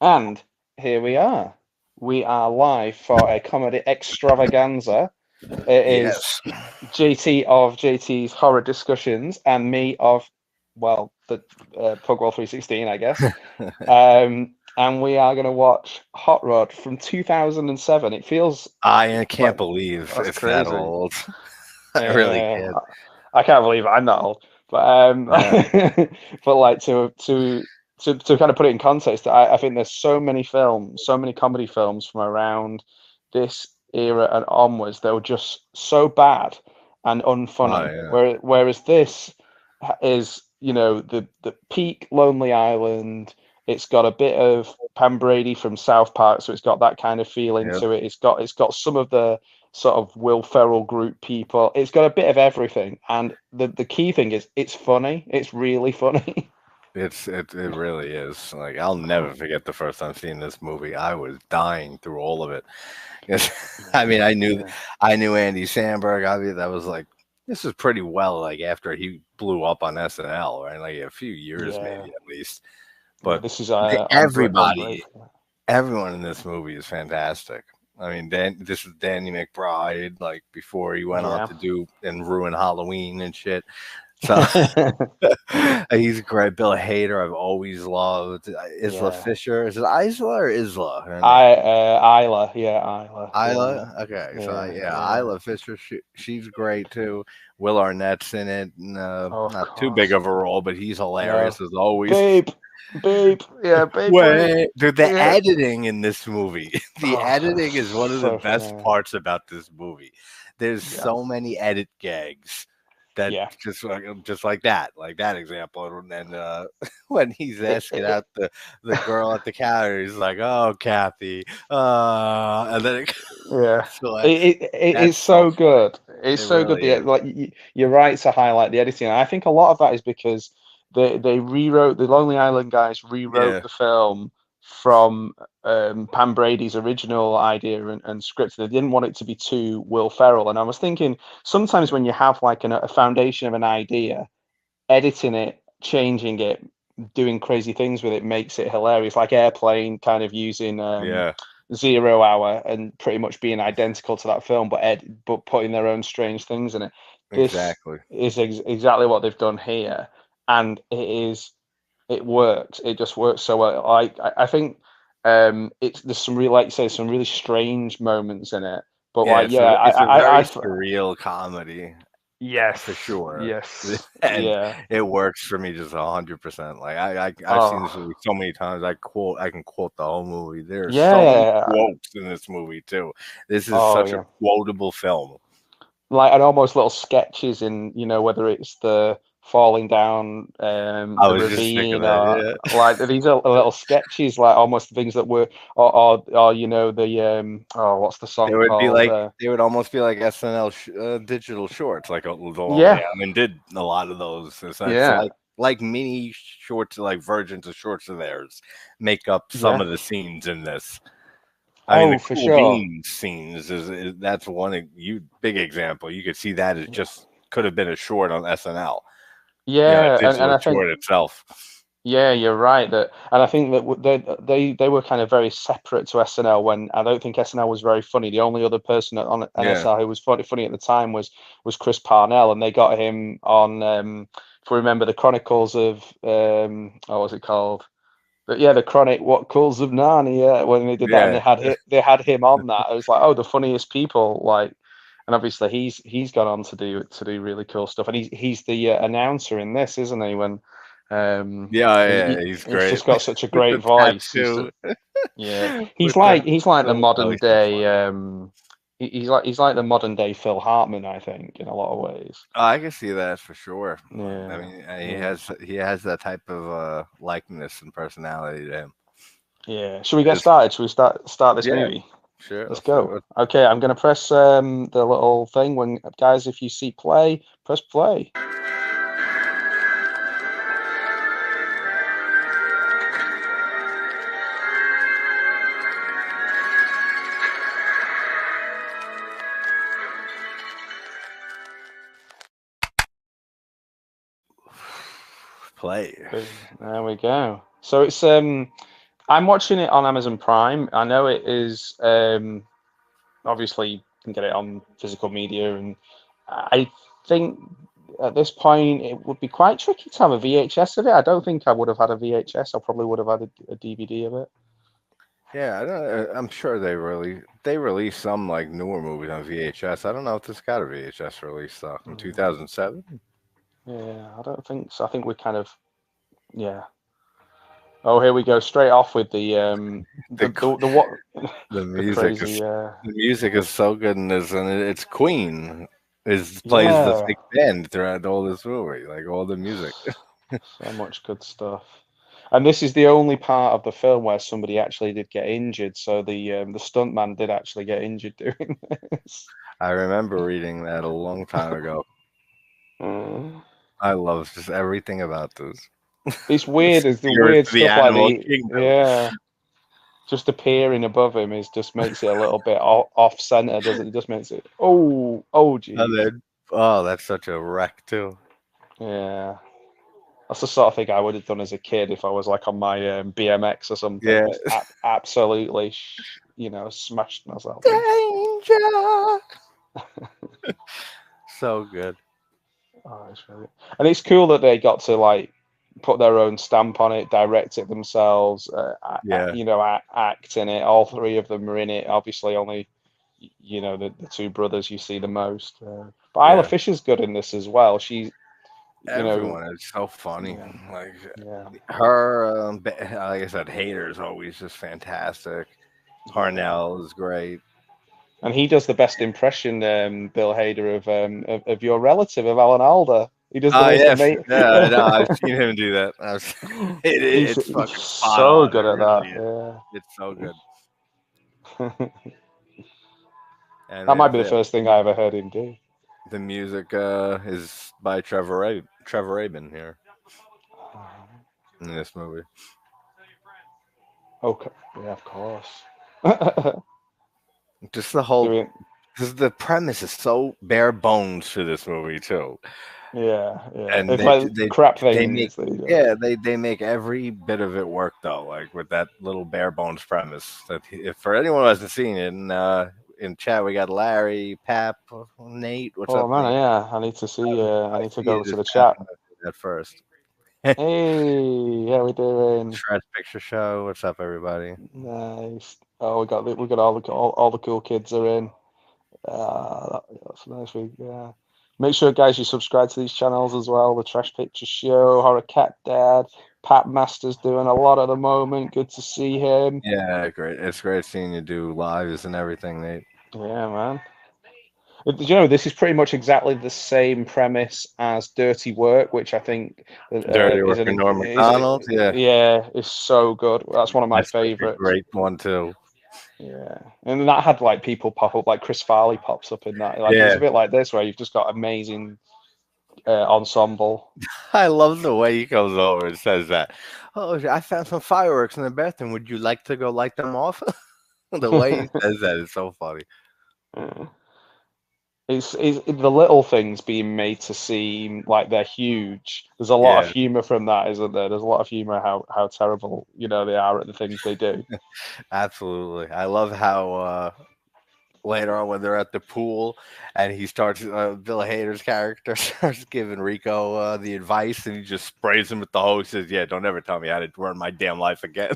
And here we are. We are live for a comedy extravaganza. It is Yes. JT of JT's Horror Discussions and me of, well, the Pugwell 316, I guess. And we are going to watch Hot Rod from 2007. It feels I can't like believe that's it's that crazy. old. I really Yeah, can't. I can't believe I'm that old. But Yeah. but like to kind of put it in context, I think there's so many films, so many comedy films from around this era and onwards that were just so bad and Oh unfunny. yeah. Whereas this is, the peak Lonely Island. It's got a bit of Pam Brady from South Park, so it's got that kind of feeling Yep. to it. It's got some of the sort of Will Ferrell group people. It's got a bit of everything, and the key thing is it's funny. It's really funny. It really is. Like I'll never forget the first time seeing this movie. I was dying through all of it. Yes. I mean, Yeah, yeah, I knew Andy Samberg. I mean, that was like this is pretty well like after he blew up on SNL, right? Like a few years yeah, maybe at least. yeah. But This is on break. everybody, everyone in this movie is fantastic. I mean, this is Danny McBride, like before he went on Yeah. to do and ruin Halloween and shit. So he's great. Bill Hader, I've always loved. Isla Yeah. Fisher, is it Isla or Isla? Her name. Isla, yeah, Isla, yeah, Isla. Okay, so yeah, yeah, yeah. Isla Fisher. She's great too. Will Arnett's in it. No, Oh, of not too big course. of a role, but he's No, hilarious as always. babe, babe, yeah, babe, wait, Way, dude, the yeah. editing in this movie, the Oh, editing is one of the so best funny. parts about this movie. There's Yeah, so many edit gags that yeah. just like that example, and then when he's It, asking it, out the girl at the counter, he's like, "Oh, Kathy," and then Yeah, so it's that's so so funny. good. It's It so good. really The is. like you're right to highlight the editing. I think a lot of that is because they rewrote the Lonely Island guys rewrote Yeah, the film from Pam Brady's original idea and script. They didn't want it to be too Will Ferrell. And I was thinking sometimes when you have like a foundation of an idea, editing it, changing it, doing crazy things with it makes it hilarious. Like Airplane, kind of using yeah, 0 Hour and pretty much being identical to that film, but putting their own strange things in it. This exactly. is exactly what they've done here, and it works. It just works so well. I think it's there's some really, like you say, some really strange moments in it. But Yeah, like, yeah, it's a very surreal comedy. For yes, sure. yes, And yeah. it works for me just 100%. Like I've seen this Oh, movie so many times. I can quote the whole movie. There are so many yeah. quotes in this movie too. This is Oh, such a yeah. quotable film. Like, and almost little sketches in, whether it's the falling down I the was just thinking ravine, or that, yeah. like these are little sketches, like almost things that were, or the oh, what's the They song would be called? like they would almost be like SNL digital shorts, like the Lonely Yeah, Island did a lot of those. So it's yeah, like mini shorts, like versions of shorts of theirs, make up some yeah. of the scenes in this. I mean, the Oh, for cool sure. beans scenes is that's big example. You could see that as Yeah, just could have been a short on SNL. You know, yeah, a and digital I think, short itself. yeah, you're right. And I think that they were kind of very separate to SNL. When I don't think SNL was very funny. The only other person on Yeah, NSL who was funny at the time was Chris Parnell, and they got him on. If we remember the Chronicles of what was it called? But yeah, the What Calls of Narnia. When they did that, and yeah. they had him on that. I was like, oh, the funniest people. Like, and obviously he's gone on to do really cool stuff, and he's the announcer in this, isn't he? When Yeah, yeah, he's he's great just got such a with great the voice. tattoo. Yeah, With the he's like the oh, modern he's so day funny. he's like the modern day Phil Hartman, I think, in a lot of ways. Oh, I can see that for sure. I Yeah, mean, yeah, he has that type of likeness and personality to him. yeah. Should we get It's, started? Should we start this yeah, movie? sure. Let's Let's do go. it. Okay, I'm gonna press the little thing when guys, if you see play, press play. Play. Boom. There we go. So it's I'm watching it on Amazon Prime. I know it is obviously you can get it on physical media, and I think at this point it would be quite tricky to have a VHS of it. I don't think I would have had a VHS. I probably would have had a DVD of it. Yeah, I'm sure they released some like newer movies on VHS. I don't know if this got a VHS release though in Mm, 2007. yeah, I don't think so. I think we kind of yeah. Oh, here we go straight off with The the what the the music crazy is the music is so good in this, and it's Queen plays the yeah. big band throughout all this movie, like all the music. So much good stuff. And this is the only part of the film where somebody actually did get injured. So the stuntman did actually get injured doing this. I remember reading that a long time ago. Mm. I love just everything about this. It's weird. It's the Spirits weird of the stuff like animal the kingdom. yeah, just appearing above him is just makes it a little bit off center, doesn't it? It just makes it oh And geez. then, oh, that's such a wreck too. Yeah. That's the sort of thing I would have done as a kid if I was like on my BMX or something. Yeah, Just absolutely, smashed myself into. danger. So good. Oh, it's really, and it's cool that they got to like put their own stamp on it, direct it themselves, Yeah, act in it. All three of them are in it. Obviously, only the two brothers you see the most. But Isla yeah. Fisher's good in this as well. She, you know, Everyone is so funny. yeah, Like yeah, her, like I said, Hater's always just fantastic. yeah. Harnell is great. And he does the best impression, Bill Hader, of your relative, of Alan Alda. He does the Ah, most yes, amazing. yeah, I know. I've seen him do that. He's It's he's fucking spot so on. It good at really is. that. It's so good. Yeah. And That might be the the first thing I ever heard him do. the music is by Trevor Rabin here in this movie. Okay, yeah, of course. Just the whole, Doing, because the premise is so bare bones to this movie too, yeah. and It's like crap they make things that he does. yeah they make every bit of it work though, like with that little bare bones premise. That if for anyone who hasn't seen it, in chat we got Larry, Pap, Nate. What's Oh up, man, Nate? yeah. I need to see. I I need to see go you to just the chat. tapping at first. Hey, how we doing? Trash Picture Show. What's up, everybody? Nice. Oh, we got all the cool kids are in. That's nice. Yeah. Make sure, guys, you subscribe to these channels as well. The Trash Picture Show, Horror Cat Dad, Pat Masters doing a lot at the moment. Good to see him. Yeah, great. It's great seeing you do lives and everything, Nate. Yeah, man. This is pretty much exactly the same premise as Dirty Work, which I think Dirty is Working an Norm is Macdonald. Yeah, yeah, is so good. That's one of my that's like a favorites. great one too. Yeah, and that had like people pop up, like Chris Farley pops up in that. Like it's Yeah, a bit like this, where you've just got amazing ensemble. I love the way he goes over and says that. Oh, I found some fireworks in the bathroom. Would you like to go light them off? The way he says that is so funny. Yeah. It's the little things being made to seem like they're huge. There's a lot of Yeah, humor from that, isn't there? There's a lot of humor how terrible they are at the things they do. absolutely. I love how later on when they're at the pool and he starts Bill Hader's character starts giving Rico the advice and he just sprays him with the hose. Says, "Yeah, don't ever tell me how to run my damn life again."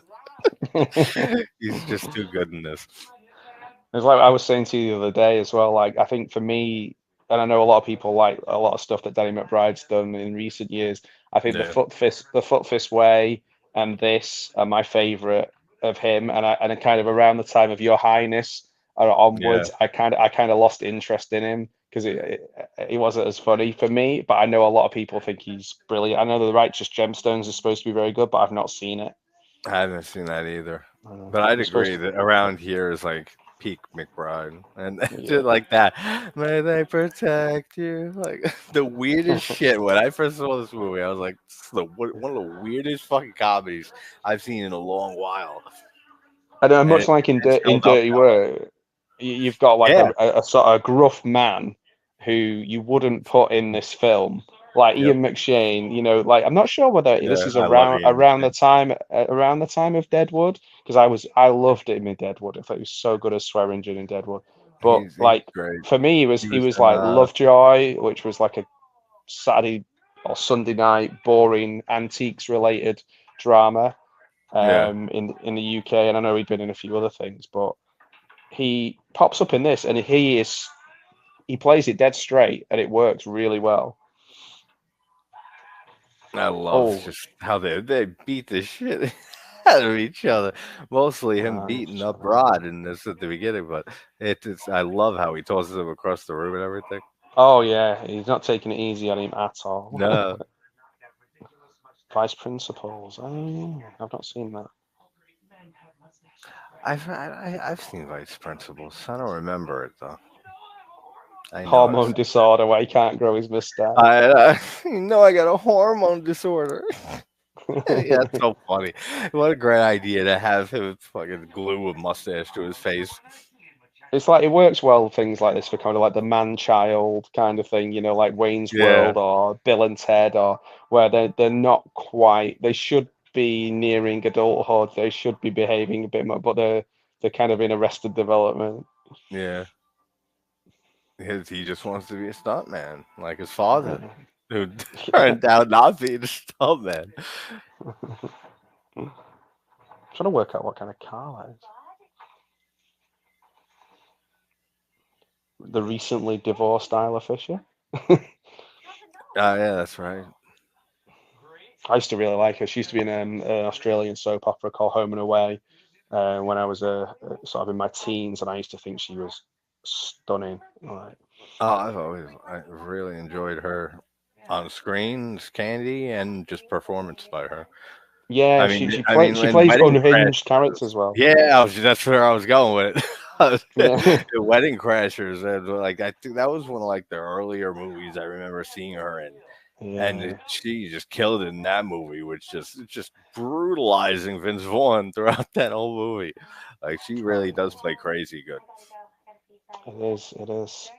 He's just too good in this. It's like I was saying to you the other day as well. Like I think for me, and I know a lot of people like a lot of stuff that Danny McBride's done in recent years. I think Yeah, the Foot Fist Way, and this are my favorite of him. And kind of around the time of Your Highness or yeah. onwards, I kind of lost interest in him because he wasn't as funny for me. But I know a lot of people think he's brilliant. I know the Righteous Gemstones is supposed to be very good, but I've not seen it. I haven't seen that either. But I'd It's supposed agree to, that around here is like peak McBride and yeah. just like that. May they protect you. Like the weirdest shit. When I first saw this movie, I was like, this is one of the weirdest fucking comedies I've seen in a long while. And And much like it's In held up Dirty now. Work, you've got like Yeah, a sort of gruff man who you wouldn't put in this film. like Yep. Ian McShane. You know, like I'm not sure whether this Yeah, is I love Ian around the McShane. time of Deadwood, because I loved him in Deadwood. I thought he was so good as Swearingen in Deadwood. But He's like great. for me, He he was was in like Lovejoy, which was like a Saturday or Sunday night boring antiques related drama yeah. in the UK, and I know he'd been in a few other things, but he pops up in this, and he plays it dead straight, and it works really well. I love Oh, just how they beat the shit out of each other. Mostly him I'm beating just up trying to Rod think. in this at the beginning, but it's I love how he tosses him across the room and everything. Oh yeah, he's not taking it easy on him at all. No, Vice principals. Oh, I've not seen that. I've seen Vice Principals. I don't remember it though. I know I've Hormone seen. disorder where he can't grow his mustache. You know I got a hormone disorder. Yeah, that's so funny. What a great idea to have him fucking glue a mustache to his face. It's like it works well, things like this for kind of like the man-child kind of thing, you know, like Wayne's Yeah, World or Bill and Ted, or where they're not quite, they should be nearing adulthood, they should be behaving a bit more, but they're kind of in arrested development. yeah. He just wants to be a stuntman, like his father, who Yeah. turned out not being a stuntman. I'm trying to work out what kind of car that is. The recently divorced Isla Fisher. Oh yeah, that's right. I used to really like her. She used to be in an Australian soap opera called Home and Away when I was sort of in my teens, and I used to think she was stunning. Like, Oh, I really enjoyed her on screen, as Candy, and just performance by her. yeah, she In plays Wedding unhinged characters Crashers. well. Yeah, that's where I was going with it. Yeah, The Wedding Crashers, and like I think that was one of like the earlier movies I remember seeing her in. And yeah. she just killed it in that movie, which just brutalizing Vince Vaughn throughout that whole movie. Like she really does play crazy good. It is. It is.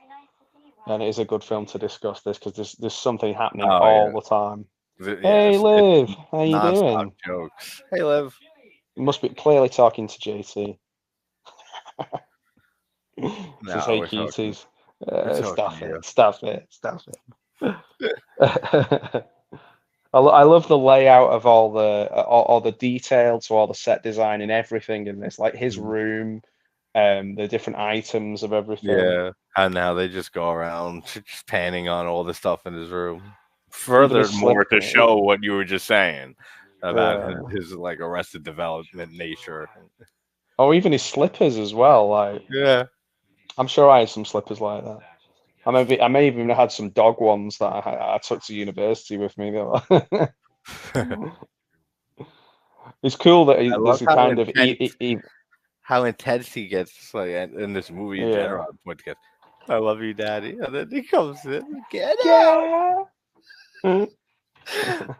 And it is a good film to discuss this because there's something happening Oh all yeah, the time. Hey, yes, it's Liv, how you nonstop doing? jokes. Hey, Liv. You must be clearly talking to JT. Says, No, hey, cuties. we're talking to Stuff you. it. Stuff it. Stuff it. I love the layout of all the detail to all the set design and everything in this, like his Mhm. room, the different items of everything, Yeah, and now they just go around just panning on all the stuff in his room. even his Furthermore, to slipper, show what you were just saying about yeah, his like arrested development nature. or even his slippers as well. Like Yeah. I'm sure I had some slippers like that. I may even have had some dog ones that I took to university with me. It's cool that I love there's a kind of how intense he gets like in this movie in yeah. general. When he gets, I love you, Daddy, and then he comes in, get out. Yeah.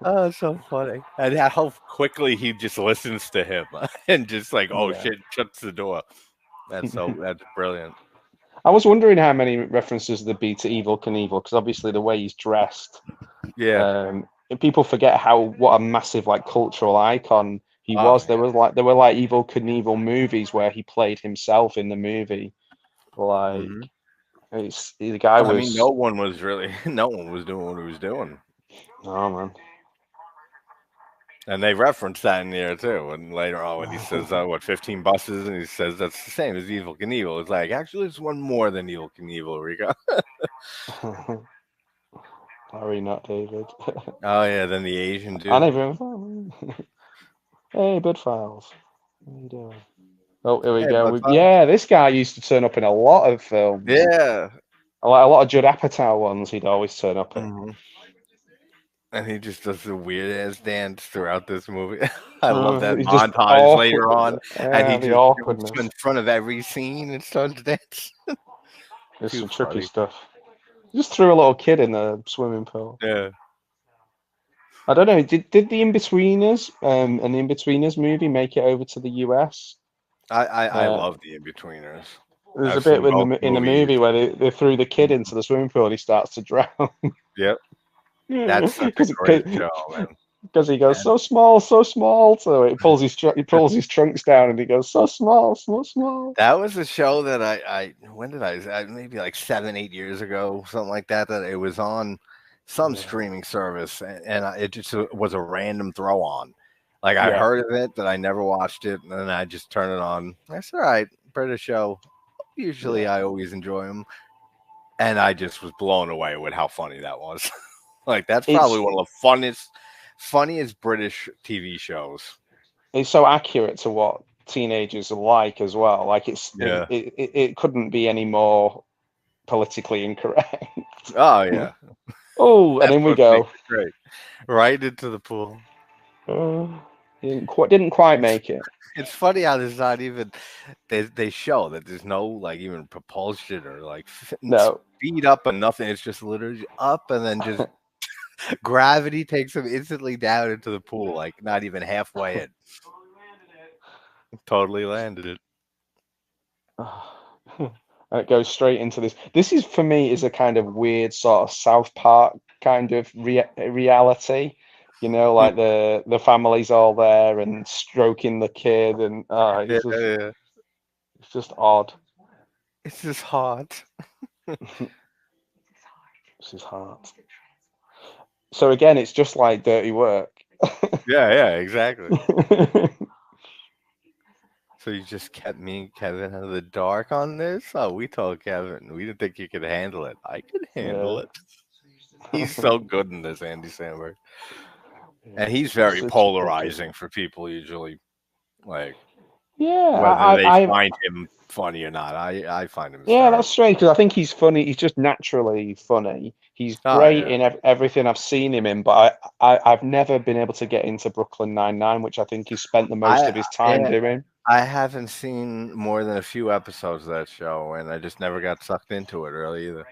Oh, it's so funny, and how quickly he just listens to him and just like, oh Yeah. shit, shuts the door. That's brilliant. I was wondering how many references there'd be to Evil Knievel, because obviously the way he's dressed, Yeah. and people forget what a massive like cultural icon he Oh was. yeah. There were like Evil Knievel movies where he played himself in the movie. Like Hmm. the guy I mean, was, no one was really, no one was doing what he was doing. oh man. And they reference that in there too. And later on, when he says, "What 15 buses," and he says that's the same as Evil Knievel. It's like actually, it's one more than Evil Knievel. Rico. Sorry, not David. Oh yeah, then the Asian And dude. everyone, hey, Bud Files. How you doing? Oh, here we Hey, go. but Yeah, this guy used to turn up in a lot of films. yeah. Like a lot of Judd Apatow ones, he'd always turn up in. Hmm. And he just does the weird ass dance throughout this movie. I love that He's just montage later awkward. on, and he Yeah, the just jumps awkwardness. in front of every scene and starts dancing. There's Too some trippy funny. stuff. Just threw a little kid in the swimming pool. Yeah. I don't know. Did the Inbetweeners and the Inbetweeners movie make it over to the US? I Uh, love the In-Betweeners. there's a I've bit seen both in the movies. movie where they threw the kid into the swimming pool and he starts to drown. Yep. That's such a great show, man. Because he goes And so small, so small. So he pulls his trunks down, and he goes so small, so small. that was a show that I when did maybe like 7, 8 years ago, something like that. That it was on some Yeah. streaming service, and it just was a random throw on. Like I Yeah. heard of it, but I never watched it, and then I just turn it on. That's all right, British show. Usually, Yeah. I always enjoy them, and I just was blown away with how funny that was. Like that's probably It's one of the funniest British TV shows. it's so accurate to what teenagers are like as well. Like Yeah. it couldn't be any more politically incorrect. Oh yeah, Oh, and that's in we what makes go. it great. Right into the pool. Uh, didn't quite It's make it. it's funny how there's not even they show that there's no like even propulsion or like No. speed up and nothing. It's just literally up and then just gravity takes him instantly down into the pool, like not even halfway in. Totally landed it. And it goes straight into this. This is for me is a kind of weird sort of South Park kind of reality. You know, like the family's all there and stroking the kid, and Yeah, yeah. it's just odd. It's just hot. This is hard. So again, it's just like dirty work. Yeah, yeah, exactly. So you just kept me and Kevin out of the dark on this? Oh, we told Kevin we didn't think you could handle it. I could handle Yeah. it. He's so good in this, Andy Samberg. And he's It's very such a dickhead. polarizing for people usually, like Yeah, whether they I find him funny or not. I find him yeah, that's hysterical. strange because I think he's funny. He's just naturally funny. He's Oh great yeah. in everything I've seen him in, but I've never been able to get into Brooklyn Nine-Nine, which I think he spent the most I of his time yeah, doing. I haven't seen more than a few episodes of that show, and I just never got sucked into it really either.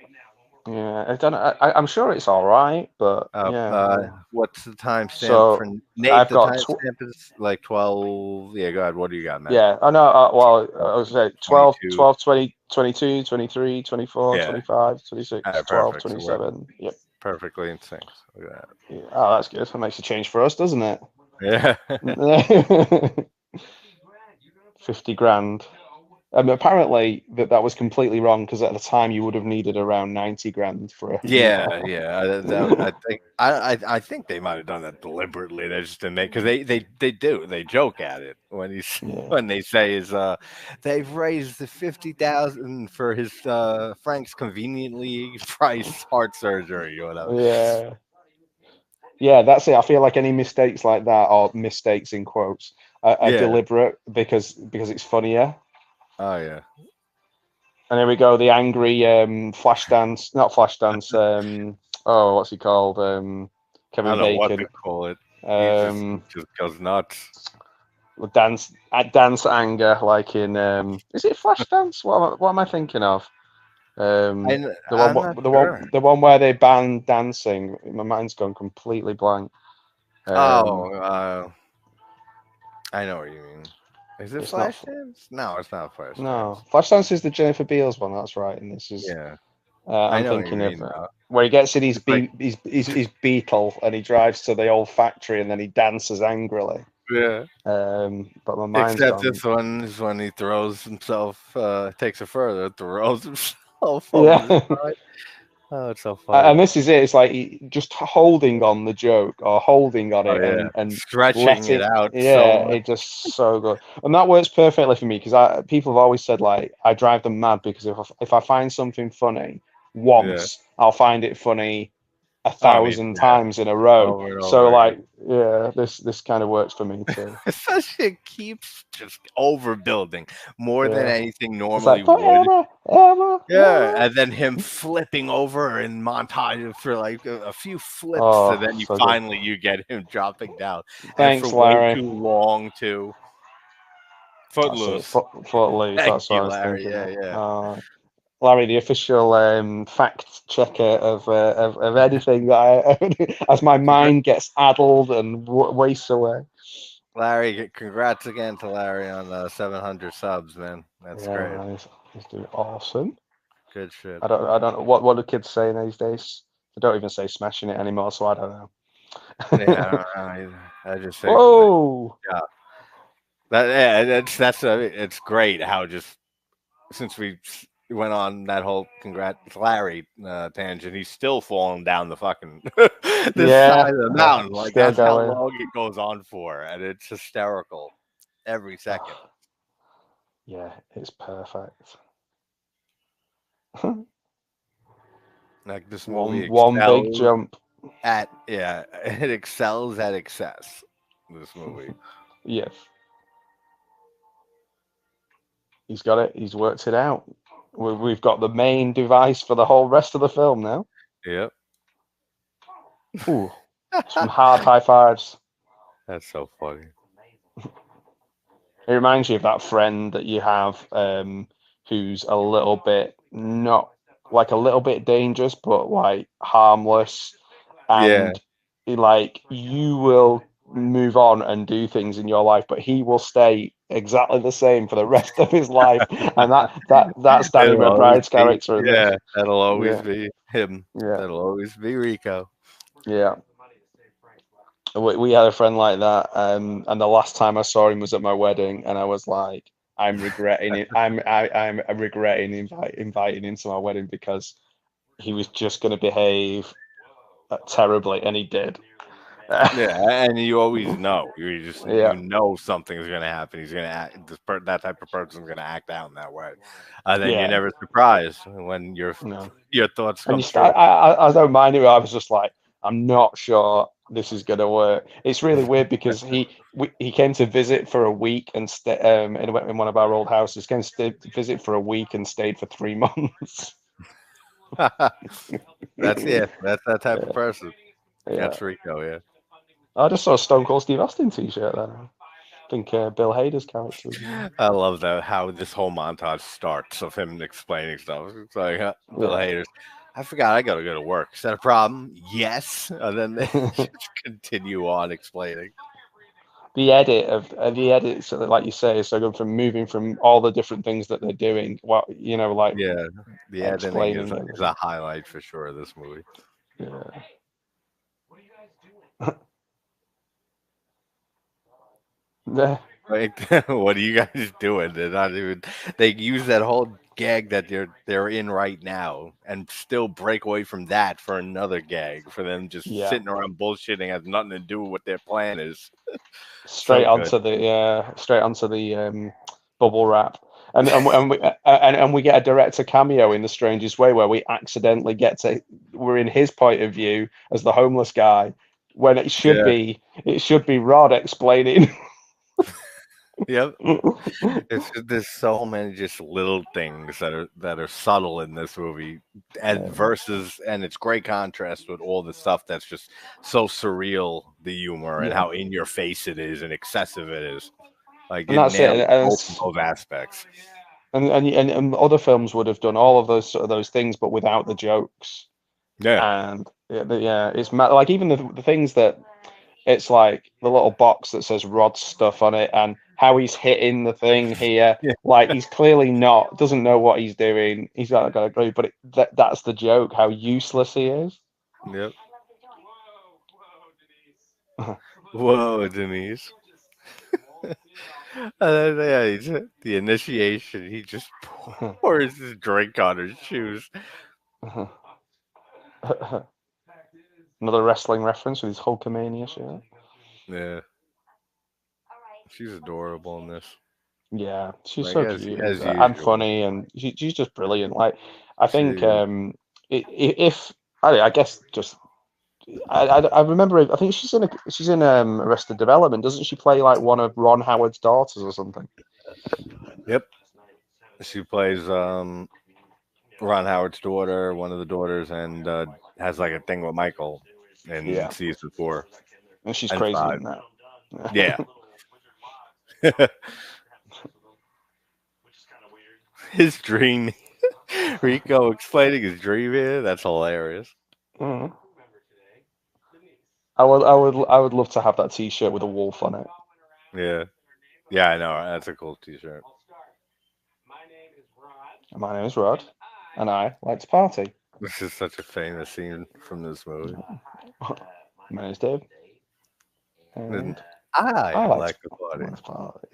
Yeah, I don't know. I'm sure it's all right, but yeah. What's the timestamp for So Nate? I've The got timestamp is like 12. Yeah, go ahead. What do you got, man? yeah. I know. Well, I was say 12, 22. 12, 20, 22, 23, 24, Yeah. 25, All 26, right, 12, perfect. So we're 27. Yep. perfectly in sync. Look at Yeah. Oh, that's good. That makes a change for us, doesn't it? that. Yeah. 50 grand. Apparently that was completely wrong because at the time you would have needed around 90 grand for a Yeah, meatball. yeah. I think I think they might have done that deliberately. They just didn't make because they joke at it when he's Yeah. when they say is they've raised the 50,000 for his Frank's conveniently priced heart surgery or whatever. Yeah. Yeah, that's it. I feel like any mistakes like that, or mistakes in quotes, are Yeah. deliberate because it's funnier. Oh yeah. And here we go, the angry flash dance, not flash dance. Oh, what's he called? I Kevin don't know what to Bacon. call it. He Um, just goes nuts. dance anger, like in is it flash dance? What am I thinking of? I'm not sure. The one where they ban dancing. My mind's gone completely blank. Oh, Um, I know what you mean. Is it it's not. Flashdance? No, it's not Flashdance. No, Flashdance is the Jennifer Beals one. That's right, and this is. Yeah, I I'm know what you thinking of mean now. where he gets in his, It's like his Beetle and he drives to the old factory and then he dances angrily. yeah. But my mind's Except gone. this one is when he throws himself, takes it further, throws himself over the Yeah. side. Oh, it's so And funny. this is it. It's like just holding on the joke or holding on Oh it yeah, and stretching it letting. out so Yeah, much. it just so good, and that works perfectly for me because I people have always said like I drive them mad because if I find something funny Yeah. once, I'll find it funny a I mean, thousand yeah, times in a row. over and So over again. like, yeah, this kind of works for me too. Especially it keeps just overbuilding more than Yeah, anything it's normally like would. forever, ever, Yeah, ever. and then him flipping over in montage for like a few flips, and Oh, then so good. you get him dropping down, and for Thanks, way Larry. too long too. That's it. Footloose. Footloose. Thank That's what I you, was Larry. thinking Yeah, of. yeah. Larry, the official fact checker of anything that as my mind gets addled and wastes away. Larry, congrats again to Larry on 700 subs, man. That's Yeah, great. man, he's doing awesome. Good shit. I don't know what do kids say these days. I don't even say smashing it anymore, so I don't know. Yeah, I don't know either. I just say like, Whoa! yeah. That's it's great how just since we went on that whole congrats Larry tangent, he's still falling down the fucking this Yeah, side of the mountain. Like still that's how going. long it goes on for, and it's hysterical every second. Yeah, it's perfect. Like this movie One big excels jump. at it excels at excess. This movie. Yes, he's got it. He's worked it out. We've got the main device for the whole rest of the film now. Yep. Ooh, some hard high fives. That's so funny. It reminds you of that friend that you have who's a little bit not like a little bit dangerous, but like harmless, Yeah. and like you will move on and do things in your life, but he will stay exactly the same for the rest of his life, and that's Danny It'll always McBride's be character in this. that'll always Yeah, be him. yeah, That'll always be Rico. yeah. We had a friend like that, and the last time I saw him was at my wedding, and I was like, I'm regretting it. I'm regretting inviting him to my wedding because he was just going to behave terribly, and he did. Yeah, and you always know. Yeah, You know something's gonna happen. He's gonna act. That type of person's gonna act out in that way, and then you're yeah, never surprised when no. your thoughts And come true. I don't mind it. I was just like, I'm not sure this is gonna work. It's really weird because he came to visit for a week and stay in one of our old houses. Came to visit for a week and stayed for 3 months. That's that type of Yeah, person. yeah. That's Rico. Yeah. I just saw a Stone Cold Steve Austin t-shirt then. I think Bill Hader's character was in I love that how this whole montage starts of him explaining stuff. It's like Bill there. Hader's. I forgot I gotta go to work. Is that a problem? Yes. And then they Yeah. just continue on explaining. The edit, so that, like you say, is so good from moving from all the different things that they're doing. Well, like Yeah, the editing explaining is a everything. highlight for sure of this movie. Yeah. Yeah. Like, what are you guys doing? They're not even. They use that whole gag that they're in right now, and still break away from that for another gag for them just Yeah. sitting around bullshitting has nothing to do with what their plan is. So Straight good. onto the bubble wrap. And we get a director cameo in the strangest way where we accidentally we're in his point of view as the homeless guy when Yeah. it should be Rod explaining. Yep. There's so many just little things that are subtle in this movie, and versus and it's great contrast with all the stuff that's just so surreal, the humor and Yeah, how in your face it is and excessive it is. Like and it that's it. nails both of those aspects. And other films would have done all of those sort of those things, but without the jokes. Yeah. And yeah, it's like even the things that it's like the little box that says Rod stuff on it, and how he's hitting the thing here. Yeah. Like he's clearly doesn't know what he's doing. He's got a clue, but that's the joke. How useless he is. Yep. Whoa, Denise. And then, the initiation. He just pours his drink on her shoes. Another wrestling reference with his Hulkamania shirt. Yeah, she's adorable in this. Yeah, she's Like so cute as and usual. funny, and she's just brilliant. Like I think She if I guess just I remember I think she's in Arrested Development, doesn't she play like one of Ron Howard's daughters or something? Yep. She plays Ron Howard's daughter, one of the daughters, and has like a thing with Michael in Yeah, season 4 and she's and crazy 5. in that. Yeah. His dream. Rico explaining his dream here. That's hilarious. Mm. I would love to have that T-shirt with a wolf on it. Yeah. Yeah, I know. That's a cool T-shirt. My name is Rod, and I like to party. This is such a famous scene from this movie. My name's Dave, And and I I like like to the party. let's party.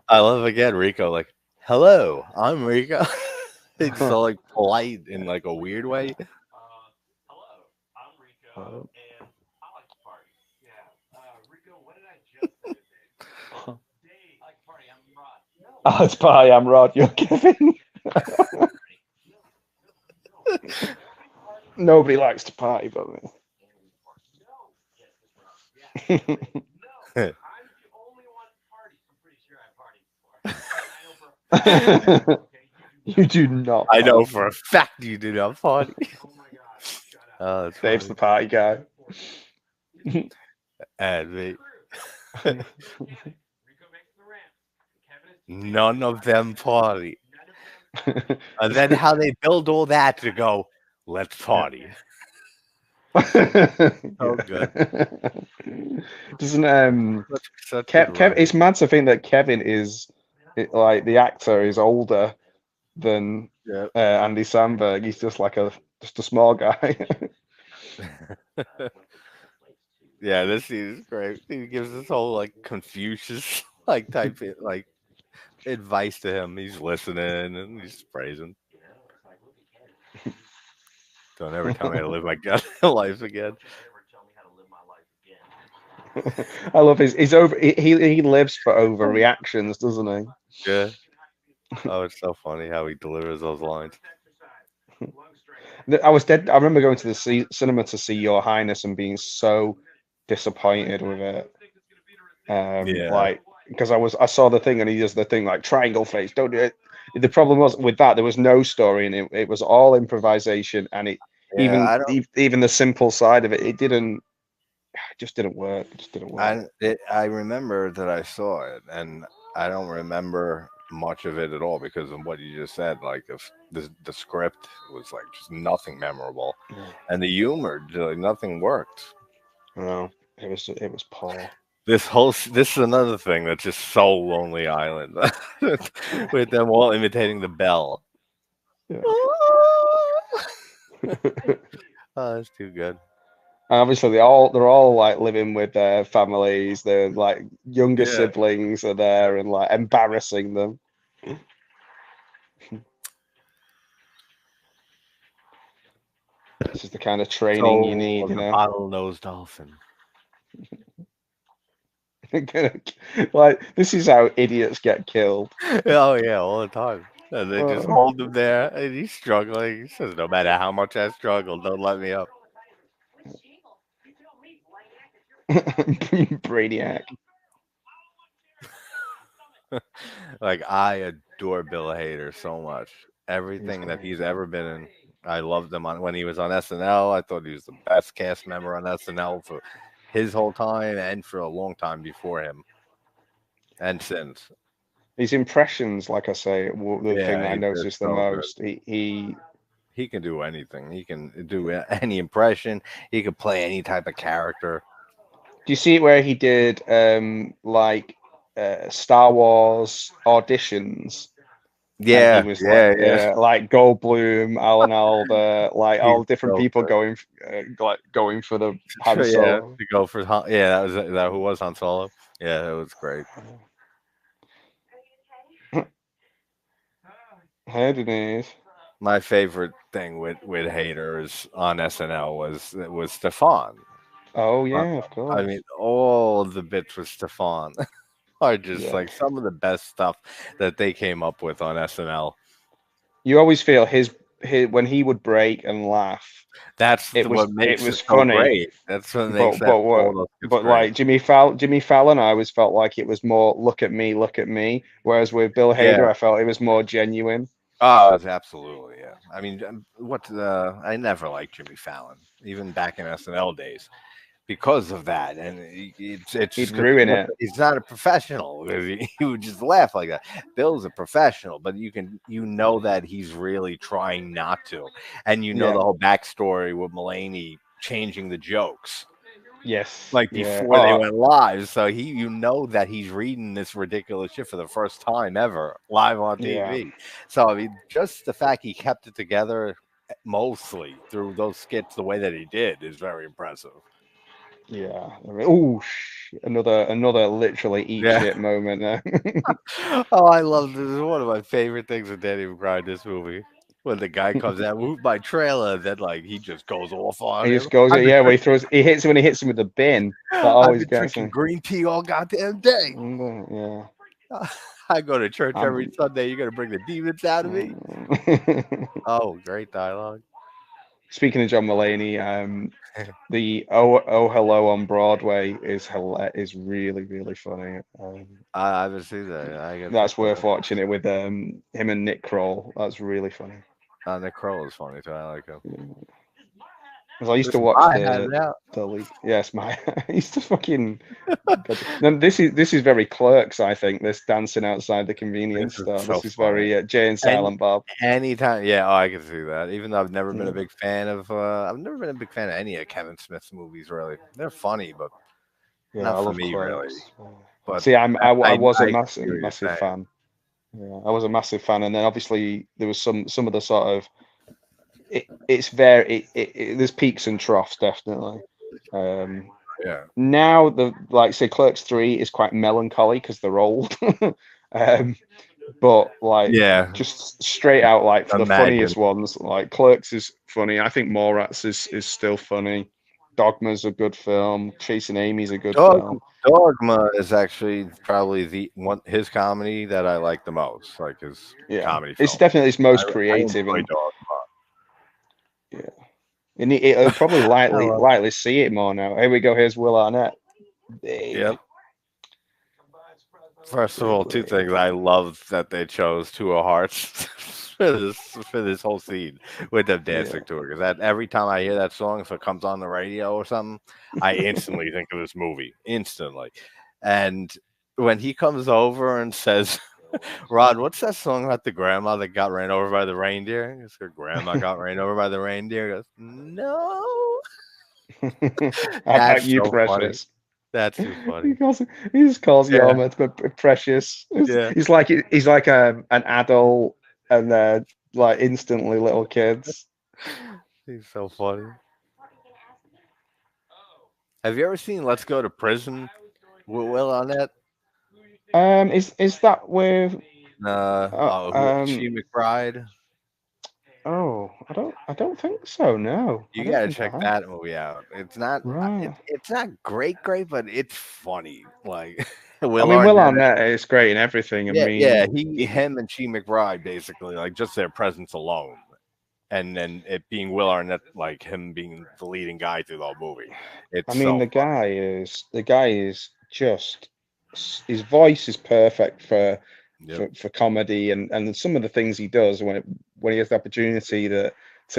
I love again Rico like, hello, I'm Rico. It's so like polite in like a weird way. Oh, it's party. I'm Rod. You're Kevin. Nobody likes to party, but me. You do not I know party. for a fact you do not party. Oh, that's Dave's funny. the party guy. And me. None of them party. And then how they build all that to go, let's party. So good. Doesn't Such good Kev? writing. It's mad to think that Kevin is like the actor is older than Yeah. Andy Samberg. He's just like just a small guy. Yeah, this scene is great. He gives this whole like Confucius like type like advice to him. He's listening and he's praising. Don't ever tell me how to live my life again. I love he's over. He lives for overreactions, doesn't he? Yeah. Oh, it's so funny how he delivers those lines. I was dead. I remember going to the cinema to see Your Highness and being so disappointed with it. Yeah. Like because I saw the thing and he does the thing like triangle face. Don't do it. The problem was with that there was no story and it was all improvisation and Yeah, I don't. even the simple side of it just didn't work. It just didn't work. I remember that I saw it, and I don't remember much of it at all because of what you just said. Like if the script was like just nothing memorable, and the humor, like, nothing worked. No, it was poor. This is another thing that's just so Lonely Island, with them all imitating the bell. Yeah. Oh, that's too good. And obviously they're all like living with their families. Their like younger Yeah. siblings are there and like embarrassing them. This is the kind of training you Soul need, of you the know. bottlenose dolphin. Like this is how idiots get killed. Oh yeah, all the time. And they just Uh, hold him there, and he's struggling. He says, "No matter how much I struggle, don't let me up." Brainiac. Like I adore Bill Hader so much. He's Everything that great. he's ever been in, I loved him on when he was on SNL. I thought he was the best cast member on SNL for his whole time and for a long time before him and since. His impressions, like I say, the thing Yeah, that I he's just noticed the so good. most. He can do anything. He can do any impression. He can play any type of character. Do you see it where he did like Star Wars auditions? And he Yeah, was like, yeah, yeah. like Goldblum, Alan Alda, like He's all different so people good. going for the Han Yeah, Solo. to go for yeah, that who was Han Solo. Yeah, it was great. Hey, Denise. My favorite thing with haters on SNL was Stefan. Oh Uh, yeah, of I course. mean, all of the bits with Stefan are just Yeah. like some of the best stuff that they came up with on SNL. You always feel his when he would break and laugh, That's what it makes it was so funny. great. That's what makes all those kids But great. like Jimmy Fallon, I always felt like it was more look at me. Whereas with Bill Hader, Yeah. I felt it was more genuine. Oh, it's absolutely, yeah. I mean, I never liked Jimmy Fallon, even back in SNL days, because of that. And it's He'd just because ruin it. he's not a professional. 'Cause he would just laugh like that. Bill's a professional, but you know that he's really trying not to, and you know Yeah. the whole backstory with Mulaney changing the jokes. Yes. like Yeah. before they Oh, went live. So you know that he's reading this ridiculous shit for the first time ever live on yeah. TV. So I mean, just the fact he kept it together mostly through those skits the way that he did is very impressive. Yeah. Oh, another literally eat Yeah. shit moment there. Oh, I love this. Is one of my favorite things with Danny McBride this movie. When the guy comes out, move my trailer, and then like he just goes off on He him. just goes, I've been yeah, where drinking, he hits him when he hits him with the bin. That I've always been gets drinking me. green tea all goddamn day. Yeah. I go to church every I'm, Sunday. You're gonna bring the demons out of me? Oh, great dialogue. Speaking of John Mulaney, the Oh Hello on Broadway is really really funny. I haven't seen that. I gotta check That's that worth out. watching it with him and Nick Kroll. That's really funny. Nick Kroll is funny too. I like him. Yeah. 'Cause I used to Listen, watch I had it out. the league. Yes, my I used to fucking. God. Then this is very Clerks. I think this dancing outside the This convenience is store. so This is funny. very Jay and And Silent Bob. anytime, yeah, oh, I can see that. Even though I've never been a Yeah, big fan of, I've never been a big fan of any of Kevin Smith's movies. Really, they're funny, but yeah, not I for love me, really. Clerks. Yeah. But See, I was a I massive see what you're massive saying. fan. Yeah, I was a massive fan, and then obviously there was some of the sort of it's very there's peaks and troughs definitely. Um, Yeah, Now the like say Clerks 3 is quite melancholy because they're old. um, but like yeah. just straight out like for the Imagine funniest ones, like Clerks is funny. I think Mallrats is still funny. Dogma's a good film. Chasing Amy's a good Dog film. Dogma is actually probably the one his comedy that I like the most, like his Yeah, comedy it's film. definitely its most I creative, enjoy and Dogma. yeah, and it'll probably I love. lightly see it more now. Here we go. Here's Will Arnett, Yep. baby, First of all, two things baby. I love that they chose Two of Hearts for this whole scene with them Yeah, dancing to it. Because that every time I hear that song, if it comes on the radio or something, I instantly think of this movie instantly. And when he comes over and says, "Rod, what's that song about the grandma that got ran over by the reindeer?" It's her grandma got ran over by the reindeer. He goes, "No." about That's you, so funny. precious. That's too He funny. calls he just calls Yeah, Yarmouth precious. yeah. He's like an adult and they're like instantly little kids. He's so funny. Have you ever seen Let's Go to Prison with Will Arnett? Is that with Who she McBride? oh I don't think so. No, I You don't gotta think I check have. that movie out. It's not Right. it's not great, but it's funny. Like I Will mean, Will Arnett. Arnett is great in everything. I Yeah, yeah. mean, Him, and she McBride basically like just their presence alone, and then it being Will Arnett, like him being the leading guy through the whole movie. I It's mean, so the guy is just his voice is perfect yep. for comedy and some of the things he does when he has the opportunity to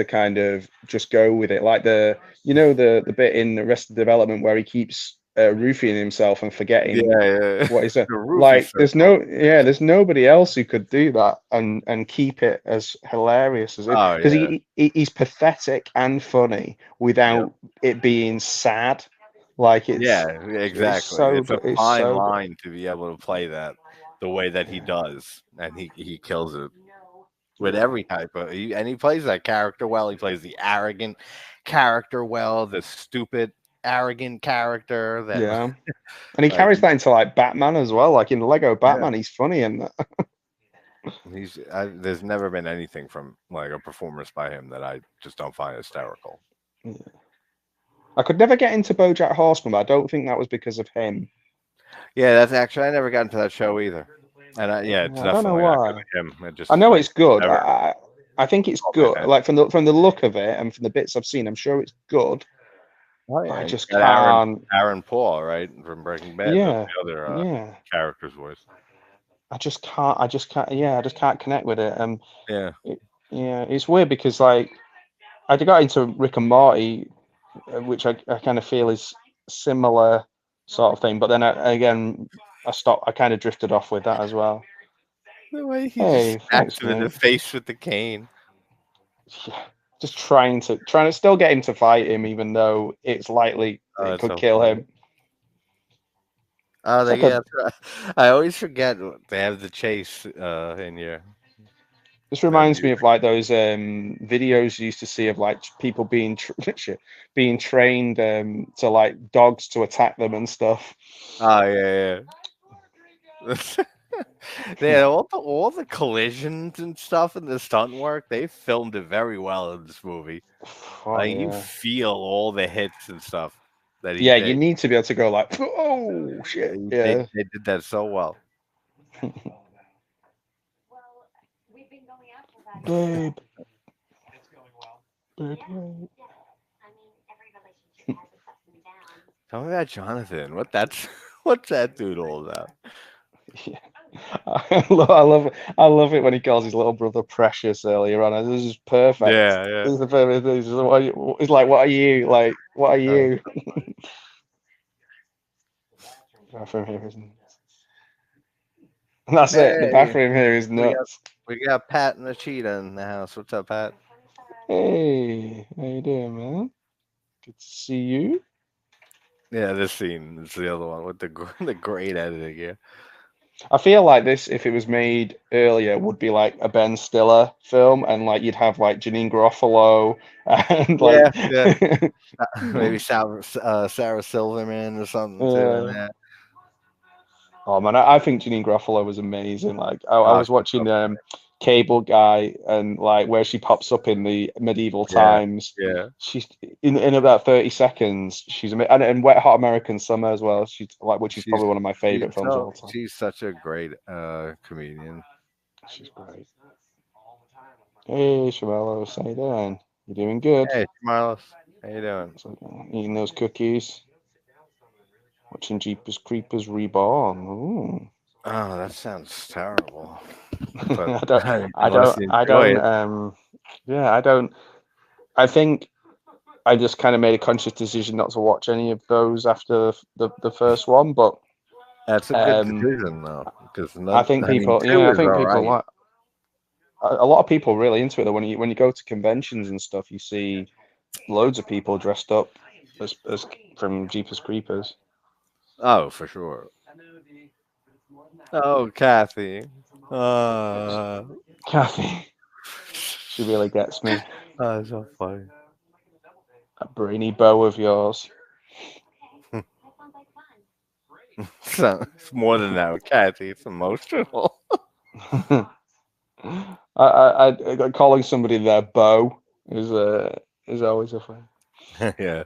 kind of just go with it, like the bit in Arrested Development where he keeps roofing himself and Yeah, forgetting yeah. what is it The roof is like. so funny. There's nobody else who could do that and keep it as hilarious as it Oh because yeah. he's pathetic and funny Yep. without it being sad. Like Yeah, it's exactly. so It's a good. It's fine so good. line to be able to play that the way that he Yeah, does, and he kills it with yeah, every type of. And he plays that character well. He plays the arrogant character well, the stupid arrogant character that yeah. And he like carries that into like Batman as well. Like in Lego yeah. Batman, he's funny and There's never been anything from like a performance by him that I just don't find hysterical. I could never get into BoJack Horseman, but I don't think that was because of him. Yeah, that's actually I never got into that show either, and yeah, it's I don't know definitely not because why. of him. It I just know like it's good. never I think it's caught my good. attention. Like from the look of it and from the bits I've seen, I'm sure it's good. Oh But yeah, I you just got can't. Aaron Paul, right, from Breaking Bad. That's Yeah, the other yeah. character's voice. I just can't. I just can't. Yeah, I just can't connect with it. Yeah, It, yeah, it's weird because like I got into Rick and Morty, which I kind of feel is similar sort of thing. But then again, I stopped. I kind of drifted off with that as well. the way he just Hey, smacks thanks, him in the mate. face with the cane. Yeah, just trying to still get him to fight him, even though it's lightly Oh, it that's could so kill funny. him. Oh, It's like yeah, a. that's right. I always forget they have the chase in here. This That reminds me music. of like those videos you used to see of like people being shit, being trained to like dogs to attack them and stuff. Oh yeah, yeah. Yeah, all the collisions and stuff and the stunt work, they filmed it very well in this movie. Oh Like you yeah, feel all the hits and stuff that he yeah. You did. need to be able to go like, oh shit, They yeah. they did that so well. Babe, babe. Tell me about Jonathan. What's that dude all about? Yeah. I love it when he calls his little brother Precious earlier on. This is perfect. Yeah, yeah. This is the perfect thing. It's like, what are you? Like, what are Uh, you? Bathroom here isn't. And that's it. The hey, bathroom here is we got nuts. we got Pat and the cheetah in the house. What's up, Pat? Hey, how you doing, man? Good to see you. Yeah, this scene is the other one with the great editing. Yeah, I feel like this, if it was made earlier, would be like a Ben Stiller film, and like you'd have like Janine Garofalo and like, yeah, yeah. Maybe Sarah Silverman or something too in uh, that. oh man, I think Janine Garofalo was amazing. Like I Oh, was watching Cable Guy and like where she pops up in the medieval yeah, times. yeah. She's in about 30 seconds. She's and Wet Hot American Summer as well. She's like, which is She's probably one of my she's favorite films of so all time. she's such a great comedian. She's great. Hey, Shabelos, how you doing? You doing good? Hey, Marlos, how you doing? So, eating those cookies, watching Jeepers Creepers Reborn. Ooh. Oh, that sounds terrible. But I don't, I unless don't, you I enjoy don't, it, yeah, I don't, I think I just kind of made a conscious decision not to watch any of those after the first one, but that's a good um, decision though, because I think I mean, people, two yeah, I is think all people right. like a lot of people really into it. Though when you go to conventions and stuff, you see loads of people dressed up as from Jeepers Creepers. Oh, for sure. Oh, Kathy. Uh, Kathy, she really gets me. oh, that's so funny. That brainy bow of yours. So it's more than that with Kathy. It's emotional. Calling somebody their beau is always a fun. Yeah,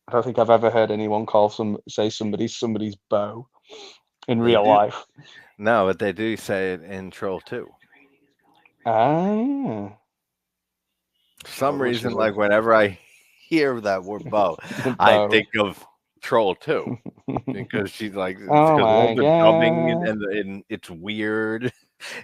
I don't think I've ever heard anyone say somebody's beau in they real do. life. No, but they do say it in Troll too. Ah, For some which reason, is a like whenever I hear that word bow, I beau. think of Troll too. Because she's like, Oh because all my the dubbing god. and it's weird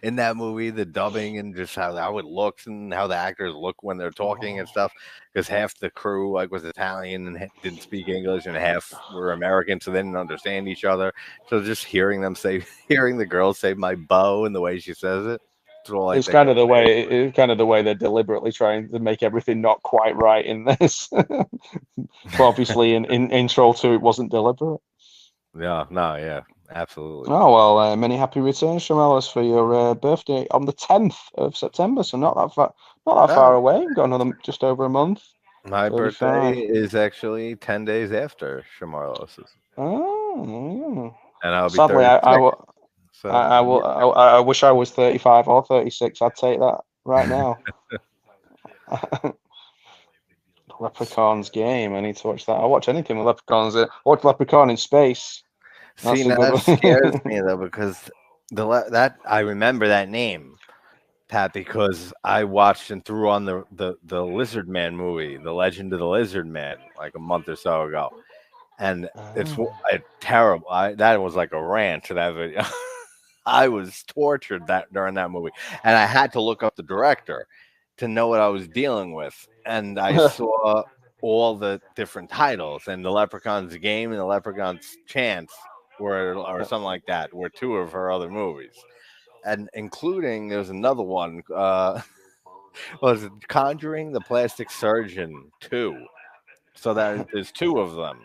in that movie, the dubbing and just how it looks and how the actors look when they're talking and stuff. Because half the crew like was Italian and didn't speak English, and half were American, so they didn't understand each other. So just hearing them say, hearing the girl say "my beau" and the way she says it, that's all I It's think kind of. of the way it's kind of the way they're deliberately trying to make everything not quite right in this. But obviously in Troll 2 it wasn't deliberate. Yeah, no, yeah, absolutely. Oh well, many happy returns from Alice for your birthday on the 10th of September, so not that far Oh, away. We've got another just over a month. my birthday 35. is actually 10 days after Shamarlos's, Oh, and I'll be sadly, 36. So I wish I was 35 or 36. I'd take that right now. Leprechaun's game. I need to watch that. I'll watch anything with leprechauns in. I watch Leprechaun in Space. see, That's a now good that scares one. me though because that I remember that name, Pat, because I watched and threw on the Lizard Man movie, The Legend of the Lizard Man, like a month or so ago, and it's Ah. terrible. That was like a rant to that video. I was tortured that during that movie, and I had to look up the director to know what I was dealing with. And I saw all the different titles, and the Leprechaun's Game and the Leprechaun's Chance, or something like that, were two of her other movies, and including there's another one. Was it Conjuring the Plastic Surgeon 2? So there's two of them,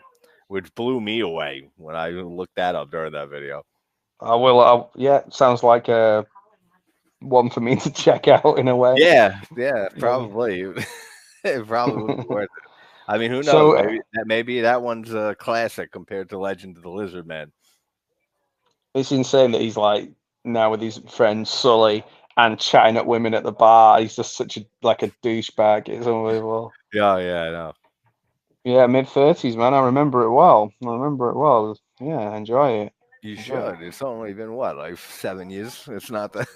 which blew me away when I looked that up during that video. I will. Yeah, sounds like one for me to check out in a way. Yeah, Yeah. probably. It probably would be worth it. I mean, who knows? So Maybe that one's a classic compared to Legend of the Lizard Man. it's insane that he's like now with his friend Sully and chatting at women at the bar. He's just such a douchebag. It's unbelievable. Yeah, I know. Yeah, mid-30s, man. I remember it well. Yeah, I enjoy it. You should. It's only been what, like 7 years? It's not that.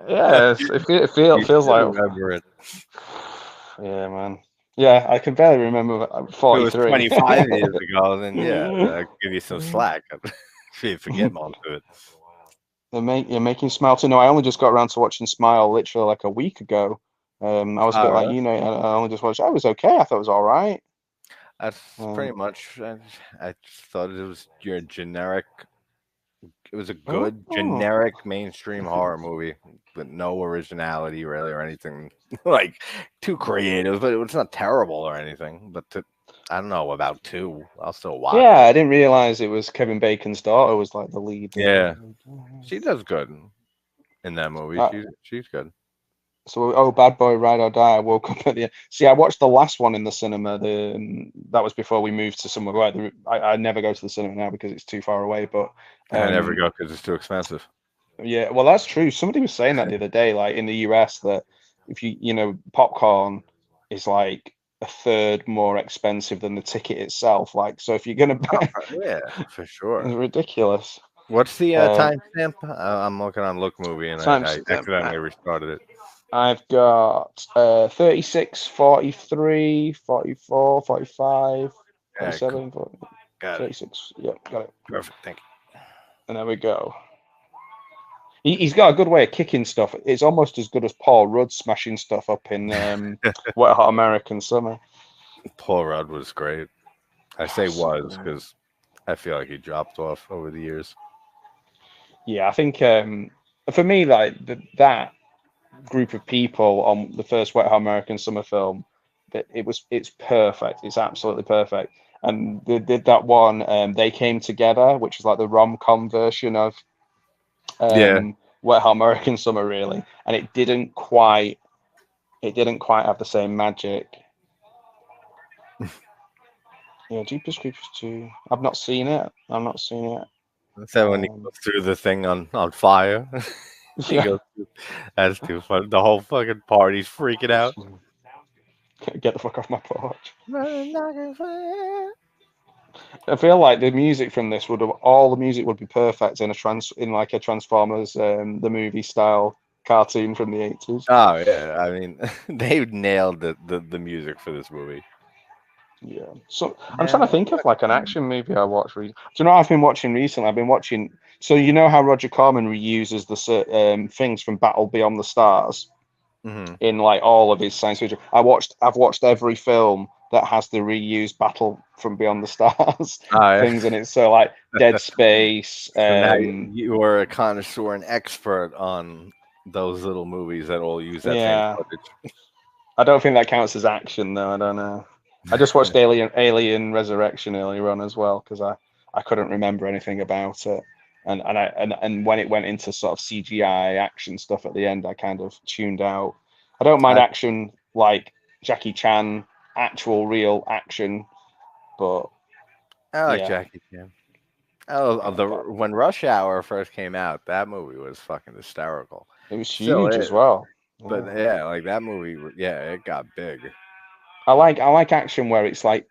Yeah, You feels should like. remember it. Yeah, man. Yeah, I can barely remember. I'm If it was 43. 25 years ago, then yeah, I'll give you some slack. If you forget most of it. You're making Smile too. No, I only just got around to watching Smile literally like a week ago. I was a bit like, Really? I only just watched. I was okay. I thought it was all right. That's pretty much. I just thought it was your generic. It was a good generic mainstream horror movie, but no originality really or anything like too creative. But it's not terrible or anything. But I don't know about two. I'll still watch Yeah, it. I didn't realize it was Kevin Bacon's daughter was like the lead. Yeah, she does good in that movie. She's good. So, Bad Boy, Ride or Die. I woke up at the. See, I watched the last one in the cinema. That was before we moved to somewhere where I never go to the cinema now because it's too far away. But I never go because it's too expensive. yeah, well, that's true. Somebody was saying that the other day, like in the US, that if popcorn is like a third more expensive than the ticket itself. Like, so if you're gonna pay, Yeah, for sure. it's ridiculous. What's the timestamp? I'm looking on Look Movie and I accidentally restarted it. I've got 36, 43, 44, 45, 47, Cool. 36. Yep, got it. Perfect, thank you. And there we go. He's got a good way of kicking stuff. It's almost as good as Paul Rudd smashing stuff up in Wet Hot American Summer. Paul Rudd was great. I say was because I feel like he dropped off over the years. Yeah, I think for me, like that group of people on the first Wet Hot American Summer film, it's perfect. It's absolutely perfect. And they did that one. They Came Together, which is like the rom-com version of Wet Hot American Summer, really, and it didn't quite have the same magic. Yeah, Jeepers Creepers 2. I've not seen it. So when he goes through the thing on fire, that's too fun. The whole fucking party's freaking out. Get the fuck off my porch. I feel like the music from this all the music would be perfect in a Transformers the movie style cartoon from the 80s. Oh yeah, I mean they nailed the music for this movie. Yeah. So I'm trying to think of like an action movie I watched recently. Do you know what I've been watching recently? I've been watching. So you know how Roger Corman reuses the things from Battle Beyond the Stars in like all of his science fiction. I've watched every film that has the reused Battle from Beyond the Stars things in it. So like Dead Space. So now you are a connoisseur and expert on those little movies that all use that same footage. I don't think that counts as action though. I don't know. I just watched Alien Resurrection earlier on as well because I couldn't remember anything about it, and when it went into sort of CGI action stuff at the end, I kind of tuned out. I don't mind action like Jackie Chan, actual real action, but I like Jackie Chan. When Rush Hour first came out, that movie was fucking hysterical. It was huge as well. But yeah, like that movie, it got big. I like action where it's like,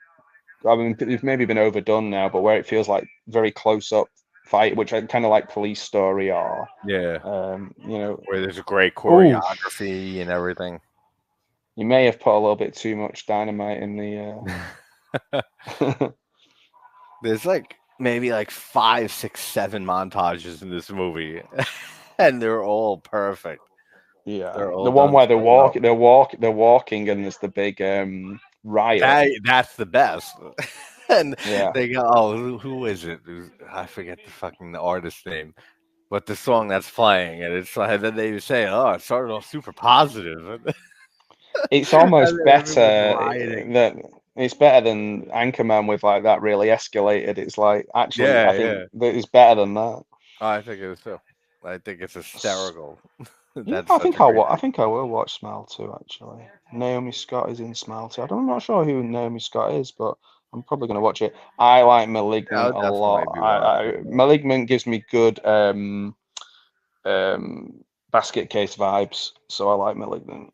I mean, it's maybe been overdone now, but where it feels like very close up fight, which I kind of like Police Story or where there's a great choreography and everything. You may have put a little bit too much dynamite in the. There's like maybe like 5, 6, 7 montages in this movie, and they're all perfect. Yeah, the one where they're walking, and there's the big riot. That's the best. And they go, "Oh, who is it? I forget the artist's name, but the song that's playing, and it's like then they say, "Oh, it started off super positive." It's almost better it's better than Anchorman with like that really escalated. It's like actually, I Yeah, think yeah. that it's better than that. I think it is too. I think it's S- hysterical. Yeah, That's such a great. I think I will watch Smell 2 actually. Naomi Scott is in Smell 2. I'm not sure who Naomi Scott is, but I'm probably going to watch it. I like I'll Malignant a definitely lot. be watching it. Malignant gives me good basket case vibes, so I like Malignant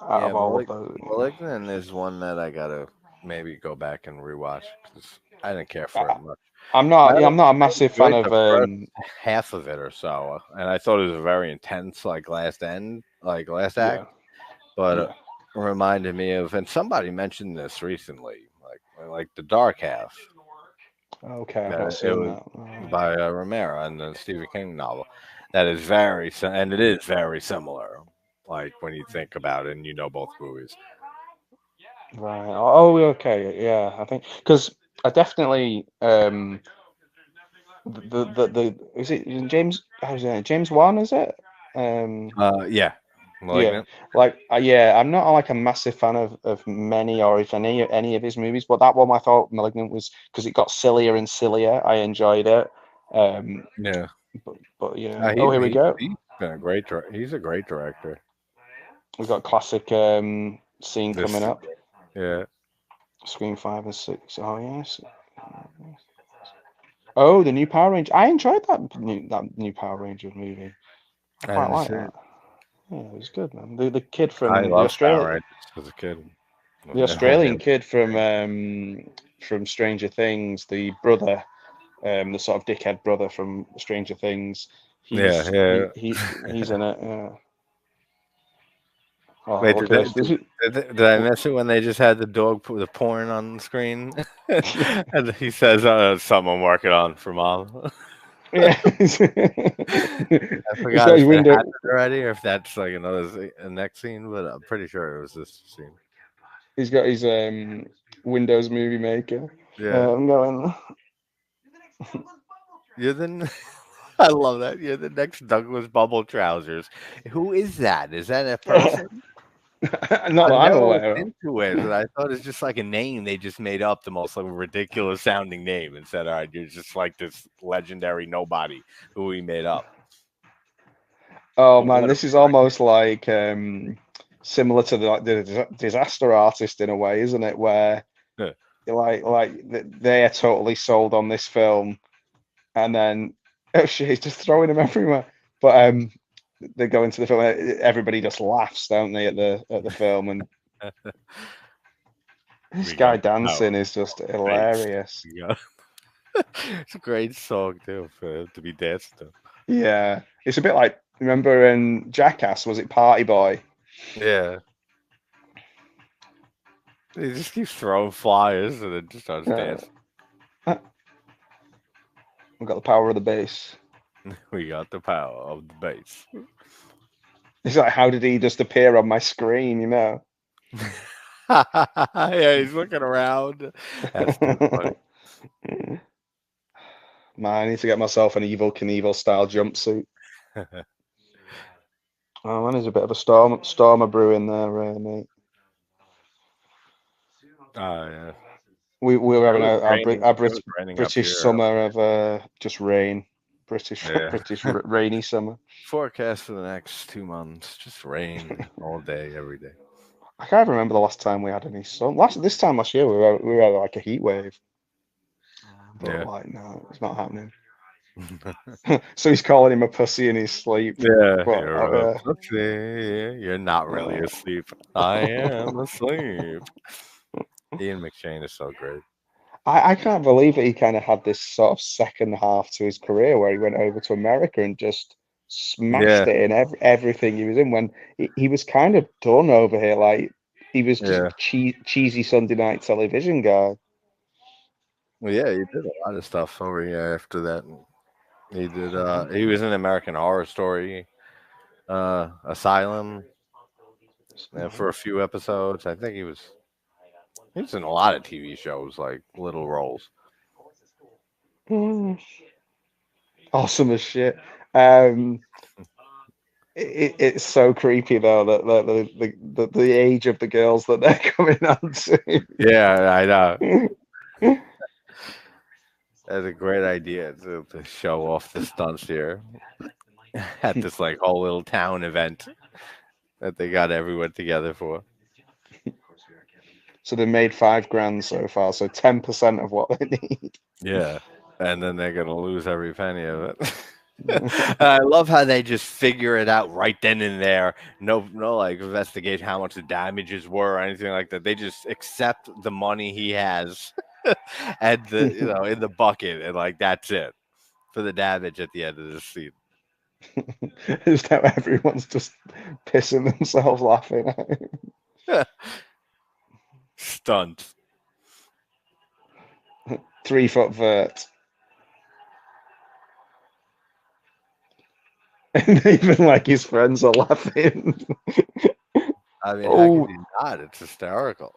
out Yeah, of all of those. Malignant is one that I gotta maybe go back and rewatch because I didn't care for it I, much. yeah, I'm not a I massive fan enjoyed of the first half of it or so, and I thought it was a very intense, like last act. yeah, But yeah. it reminded me of, and somebody mentioned this recently, like the dark half. Okay, I've not That it seen was that. by Romero and the Stephen King novel. That is and it is very similar. Like when you think about it, and you know both movies. Right. Oh, okay. Yeah, I think because I definitely the is it James? How's it? James Wan, is it? Um, Yeah, yeah. Malignant. Like, yeah, I'm not like a massive fan of many or if any of his movies, but that one I thought *Malignant* was because it got sillier and sillier. I enjoyed it. Um, Yeah, but yeah. Oh, here we he go. he's been a he's a great director. We've got classic scene coming This, up. yeah, Screen 5 and 6. Oh yes. Oh, the new Power Ranger. I enjoyed that new Power Rangers movie. I I quite didn't like see it. that. Yeah, it was good, man. The kid I from love Power Rangers as a kid. the Australian kid from Stranger Things, the brother, the sort of dickhead brother from Stranger Things. Yeah, yeah. He's in it. Yeah. Oh, Wait, look at this. This is did I miss it when they just had the dog put the porn on the screen? And he says, "Something I'm working on for mom." yeah. I He's forgot got his if that window. happened already or if that's like a next scene, but I'm pretty sure it was this scene. He's got his Windows Movie Maker. Yeah, I'm going. you're the. I love that. You're the next Douglas Bubble Trousers. Who is that? Is that a person? Not that I've I'm never looked aware of. into it, but I thought it's just like a name they just made up, the most like ridiculous sounding name, and said, "All right, you're just like this legendary nobody who we made up." Oh But man, what a this is almost like similar to the disaster artist in a way, isn't it? Where prick. they are totally sold on this film, and then oh shit, he's just throwing them everywhere. But they go into the film, everybody just laughs, don't they, at the film, and this We guy got the power dancing is just of the bass. hilarious. We got it's a great song too for him to be dancing to. Yeah, it's a bit like remember in Jackass, was it Party Boy? Yeah, he just keeps throwing flyers and then just starts Uh, dancing. we've got the power of the bass. We got the power of the bass. It's like, how did he just appear on my screen? Yeah, he's looking around. That's too funny. Man, I need to get myself an Evil Knievel style jumpsuit. Oh man, there's a bit of a storm brewing there, mate. Oh yeah. We were It having was our raining. It was raining up British here. summer of just rain, Yeah. British rainy summer. Forecast for the next 2 months. Just rain all day, every day. I can't remember the last time we had any sun. This time last year we were like a heat wave, but Yeah. like no, it's not happening. So he's calling him a pussy in his sleep. Yeah, But you're a pussy. You're not really uh, asleep. I am asleep. Ian McShane is so great. I can't believe that he kind of had this sort of second half to his career where he went over to America and just smashed Yeah, it in everything he was in when he was kind of done over here. Like he was just yeah. cheesy Sunday night television guy. Well, yeah, he did a lot of stuff over here after that. He did. He was in American Horror Story, Asylum, for a few episodes. I think he was in a lot of TV shows, like little roles. Mm, awesome as shit. Um, It's so creepy though that the age of the girls that they're coming on to. Yeah, I know. That's a great idea to show off the stunts here at this like whole little town event that they got everyone together for. So they made $5 grand so far, so 10% of what they need. Yeah, and then they're gonna lose every penny of it. I love how they just figure it out right then and there. No, like investigate how much the damages were or anything like that. They just accept the money he has and in the bucket, and like that's it for the damage at the end of the scene. Just how everyone's just pissing themselves laughing. Stunt. 3-foot vert. And even like his friends are laughing. I mean, how could you not? It's hysterical.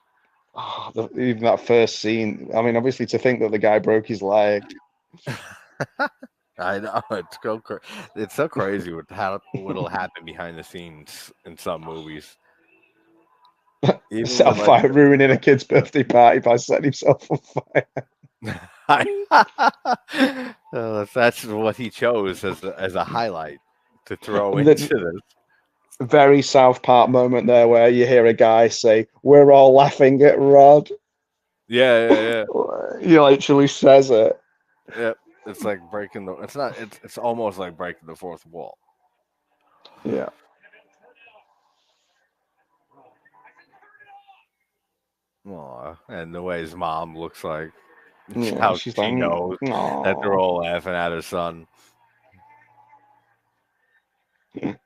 Oh, even that first scene. I mean, obviously, to think that the guy broke his leg. I know it's so crazy what'll happen behind the scenes in some movies. Even Set with, fire, ruining a kid's birthday party by setting himself on fire. That's what he chose as a highlight to throw And into the this. very South Park moment there where you hear a guy say, "We're all laughing at Rod." Yeah. He literally says it. Yep. It's like breaking the. It's not. It's almost like breaking the fourth wall. Yeah. Aw, and the way his mom looks like, Yeah, how she's she like, knows that they're "Aw." all laughing at her son. Bill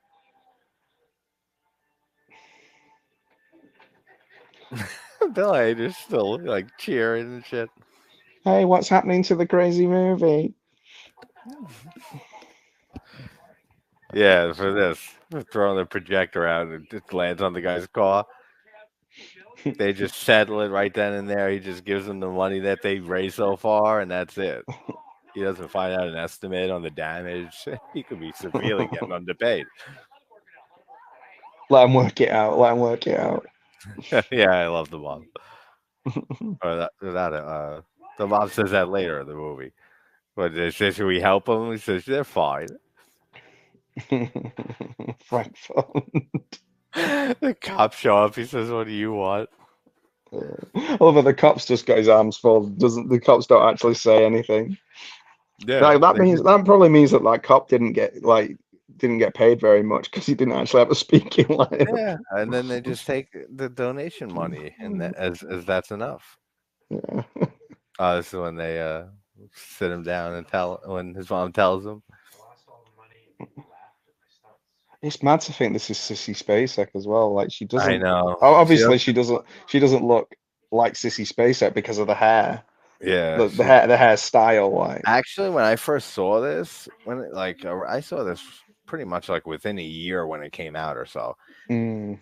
Hader's still like cheering and shit. Hey, what's happening to the crazy movie? Yeah, for this, for throwing the projector out and it just lands on the guy's car. They just settle it right then and there. He just gives them the money that they raised so far, and that's it. He doesn't find out an estimate on the damage. He could be severely getting underpaid. Let him work it out. Let him work it out. Yeah, I love the mom. The mom says that later in the movie. But they say, should we help them? He says, they're fine. Frank Fund. The cops show up. He says, what do you want? Although the cops just got his arms full, doesn't the cops don't actually say anything? Yeah, That probably means that cop didn't get paid very much because he didn't actually have a speaking line. yeah, and then they just take the donation money, and as that's enough. Yeah. This is when they sit him down and when his mom tells him. It's mad to think this is Sissy Spacek as well. Like she doesn't. I know. Obviously, she doesn't. She doesn't look like Sissy Spacek because of the hair. Yeah, The hairstyle. Like actually, when I first saw this, I saw this pretty much like within a year when it came out or so, and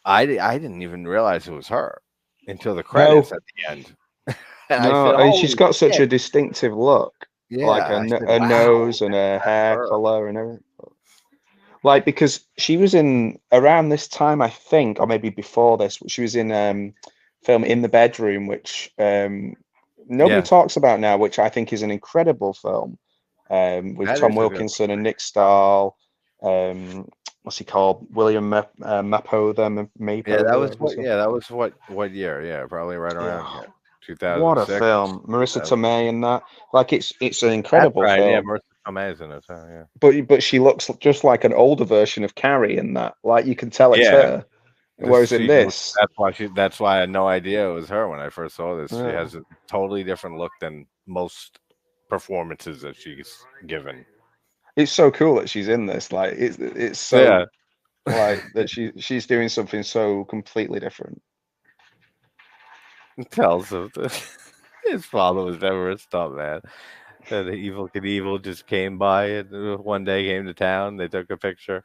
I didn't even realize it was her until the credits at the end. And I said, and she's "Holy got such shit." a distinctive look. Like Yeah, I said, her "Wow, nose and her hair her." color and everything. Like because she was in around this time, I think, or maybe before this. She was in film In the Bedroom, which nobody Yeah, talks about now, which I think is an incredible film with that Tom is a good. Wilkinson and Nick Stahl. What's he called? William Mapother, Yeah, that was Mapother. what year? Yeah, probably right around Yeah, here, what a 2006. film! Marissa Tomei and that. Like it's an That's incredible right. Yeah, film. Marissa Tomei's in it. Yeah. But she looks just like an older version of Carrie in that. Like you can tell it's Yeah. her. Whereas in this, That's why I had no idea it was her when I first saw this. She yeah, has a totally different look than most performances that she's given. it's so cool that she's in this. Like it's Yeah. so like that she's doing something so completely different. Tells him that his father was never a stuntman. And the Evil Knievel just came by and one day came to town. They took a picture.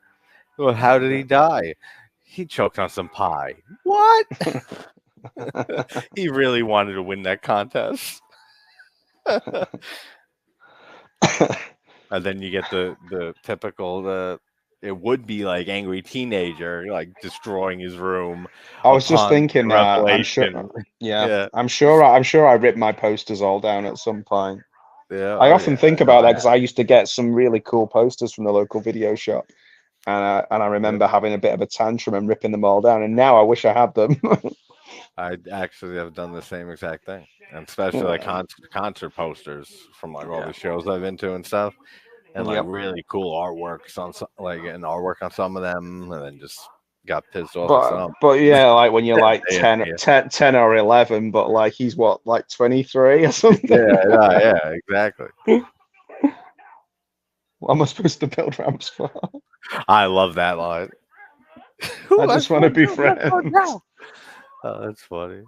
Well, how did he die? He choked on some pie. What? He really wanted to win that contest. And then you get the typical it would be like angry teenager, like destroying his room I was just upon thinking the that. I'm sure. revelation. Yeah, Yeah, I'm sure I ripped my posters all down at some point. yeah, I oh often yeah. think No, about that because I used to get some really cool posters from the local video shop, and I yeah. remember having a bit of a tantrum and ripping them all down. And now I wish I had them. I actually have done the same exact thing, and especially like Yeah. concert posters from like all Yeah. the shows I've been to and stuff, and like Yep. really cool artworks on like and artwork on some of them, and then just got pissed off at But some. but yeah, like when you're like Yeah, 10, yeah, 10, 10 or 11, but like he's what, like 23 or something. yeah, exactly. What am I supposed to build ramps for? I love that line. I Who has just want to one be built that one friends. now? Oh, that's funny.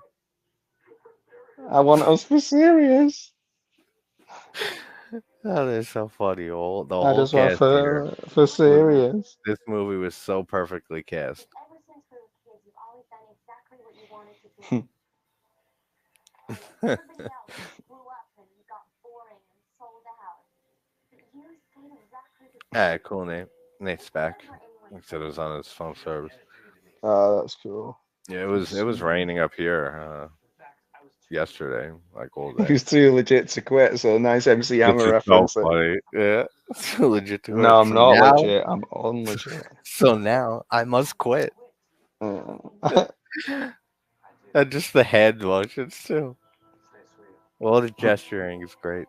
I want us to be serious. Oh, that's so funny. The I whole just want cast here for was serious. this movie was so perfectly cast. Ah, cool name. Nate's back. Like I said, it was on his phone service. Oh, that's cool. Yeah, it was raining up here yesterday, like all day. He's too legit to quit, so nice MC Which Hammer is so reference. funny. Yeah, it's legit to No, quit. I'm not legit. I'm unlegit. So now I must quit. Yeah. And just the hand motions too. All the gesturing is great.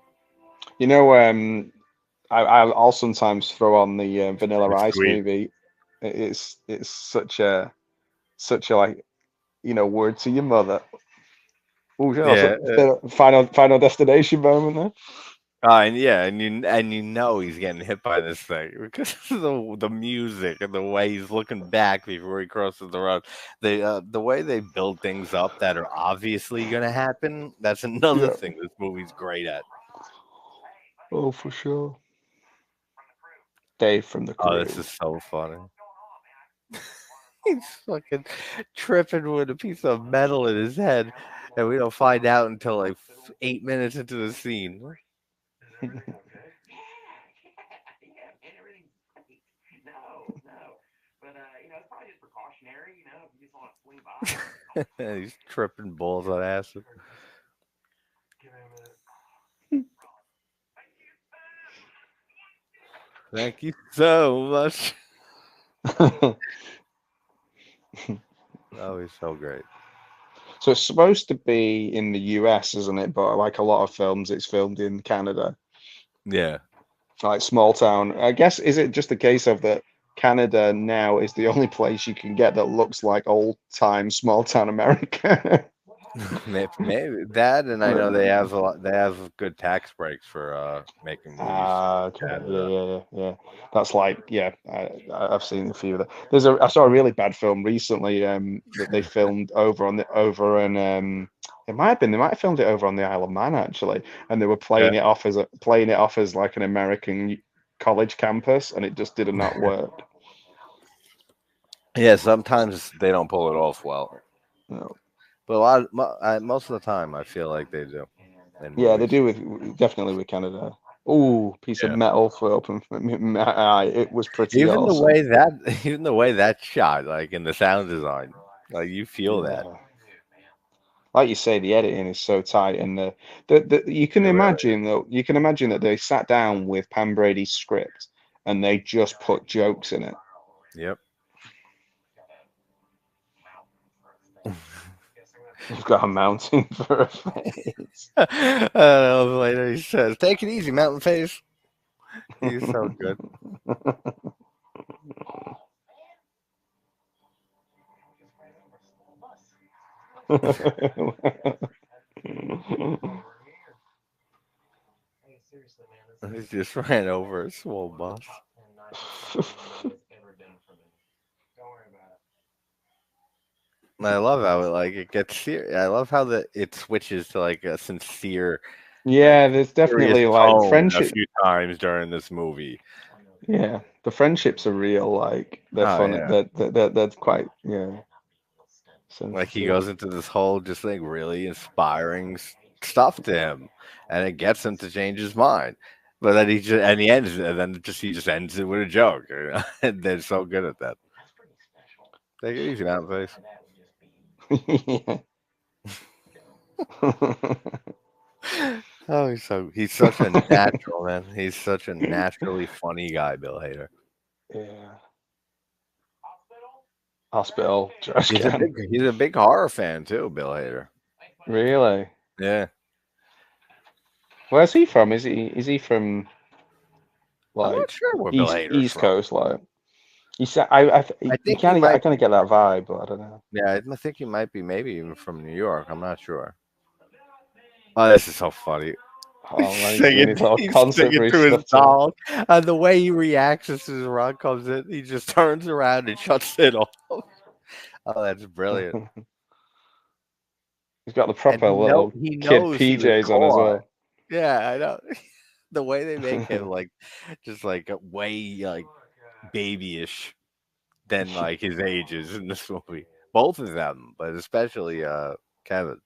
You know, I'll sometimes throw on the Vanilla It's Ice sweet. movie. It's such a like word to your mother. Oh, yeah, that's Yeah. a final destination moment there. And yeah, and you know he's getting hit by this thing because of the music and the way he's looking back before he crosses the road. The way they build things up that are obviously gonna happen. That's another Yeah. thing this movie's great at. Oh, for sure. Dave from the Oh, this crew. is so funny. He's fucking tripping with a piece of metal in his head, and we don't find out until like 8 minutes into the scene. He's tripping balls on acid. Thank you so much. Oh, he's so great. So it's supposed to be in the US, isn't it? But like a lot of films, it's filmed in Canada, Yeah. like small town. I guess is it just a case of that Canada now is the only place you can get that looks like old time small town America? Maybe that, and I know they have a lot. They have good tax breaks for making movies Ah, in okay, Canada. yeah. That's like, yeah, I've seen a few of that. I saw a really bad film recently, that they filmed over in they might have filmed it over on the Isle of Man actually, and they were Yeah, playing it off as like an American college campus, and it just did not work. yeah. Sometimes they don't pull it off well, No. but most of the time, I feel like they do in Yeah, they movies. do definitely with Canada. Oh, piece of Yeah, metal for open my eye. It was pretty even the awesome. way that, even the way that's shot, like in the sound design, like you feel that. Yeah. Like you say, the editing is so tight, and It really. you can imagine that they sat down with Pam Brady's script and they just put jokes in it. Yep. You've got a mountain for a face. Later he says, "Take it easy, Mountain Face." He's so good. He just ran over a small bus. And I love how it gets serious. I love how it switches to like a sincere, like Yeah, there's serious definitely like tone a friendship. few times during this movie. Yeah, the friendships are real. Like they're Oh fun. yeah. They're quite, yeah, Like he sensitive. goes into this whole just like really inspiring stuff to him, and it gets him to change his mind. But then he ends it, and then he just ends it with a joke, and they're so good at that. Take it easy, man, face. Oh, he's such a natural, man. He's such a naturally funny guy, Bill Hader. Yeah. Hospital, trash can. He's a big horror fan too, Bill Hader. Really? Yeah. Where's he from? Is he from I'm not like sure where Bill Hader's East from. Coast? Like I you think he kind might of get that vibe, but I don't know. Yeah, I think he might be maybe even from New York. I'm not sure. Oh, this is so funny. Oh man, he's doing his little He's concert singing for his to his stuff too. doll, and the way he reacts as soon as Ron comes in, he just turns around and shuts it off. Oh, that's brilliant. He's got the And proper little he kid knows he was PJs on as caught. well. Yeah, I know. The way they make him just way babyish than like his age is in this movie. Both of them, but especially Kevin.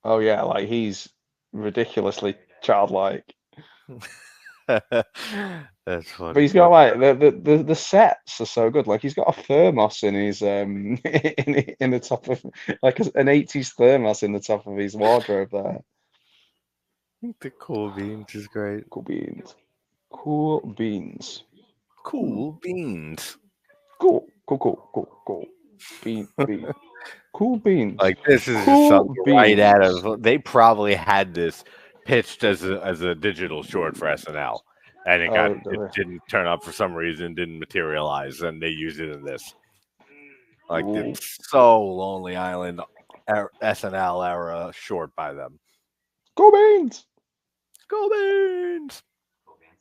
Oh yeah, like he's ridiculously childlike. That's funny. But he's got like the sets are so good. Like he's got a thermos in his in the top of like an 80s thermos in the top of his wardrobe there. The cool beans is great. Cool beans. Cool beans. Cool beans. Cool. Bean. Cool beans. Like this is cool just something beans. right out of. They probably had this pitched as a digital short for SNL, and it didn't turn up for some reason, didn't materialize, and they used it in this. Like it's so Lonely Island SNL era short by them. Cool beans. Cool beans.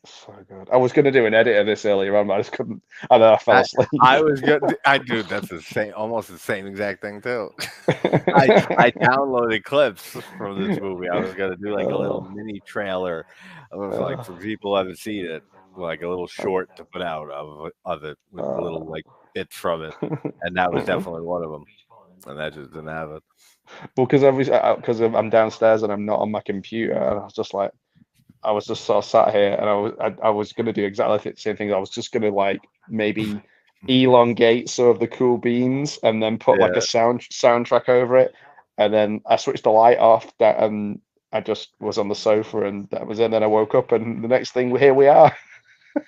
So good. I was going to do an edit of this earlier on, but I just couldn't. And then I fell asleep. I was good. That's almost the same exact thing too. I downloaded clips from this movie. I was gonna do like a little mini trailer, like for people who haven't seen it, like a little short to put out of it with little like bits from it, and that was definitely one of them. And I just didn't have it. Well, because I'm downstairs and I'm not on my computer, and I was just sort of sat here, and I was going to do exactly the same thing. I was just going to like maybe elongate some of the cool beans and then put like a soundtrack over it, and then I switched the light off. And I just was on the sofa, and that was it. And then I woke up, and the next thing, here we are.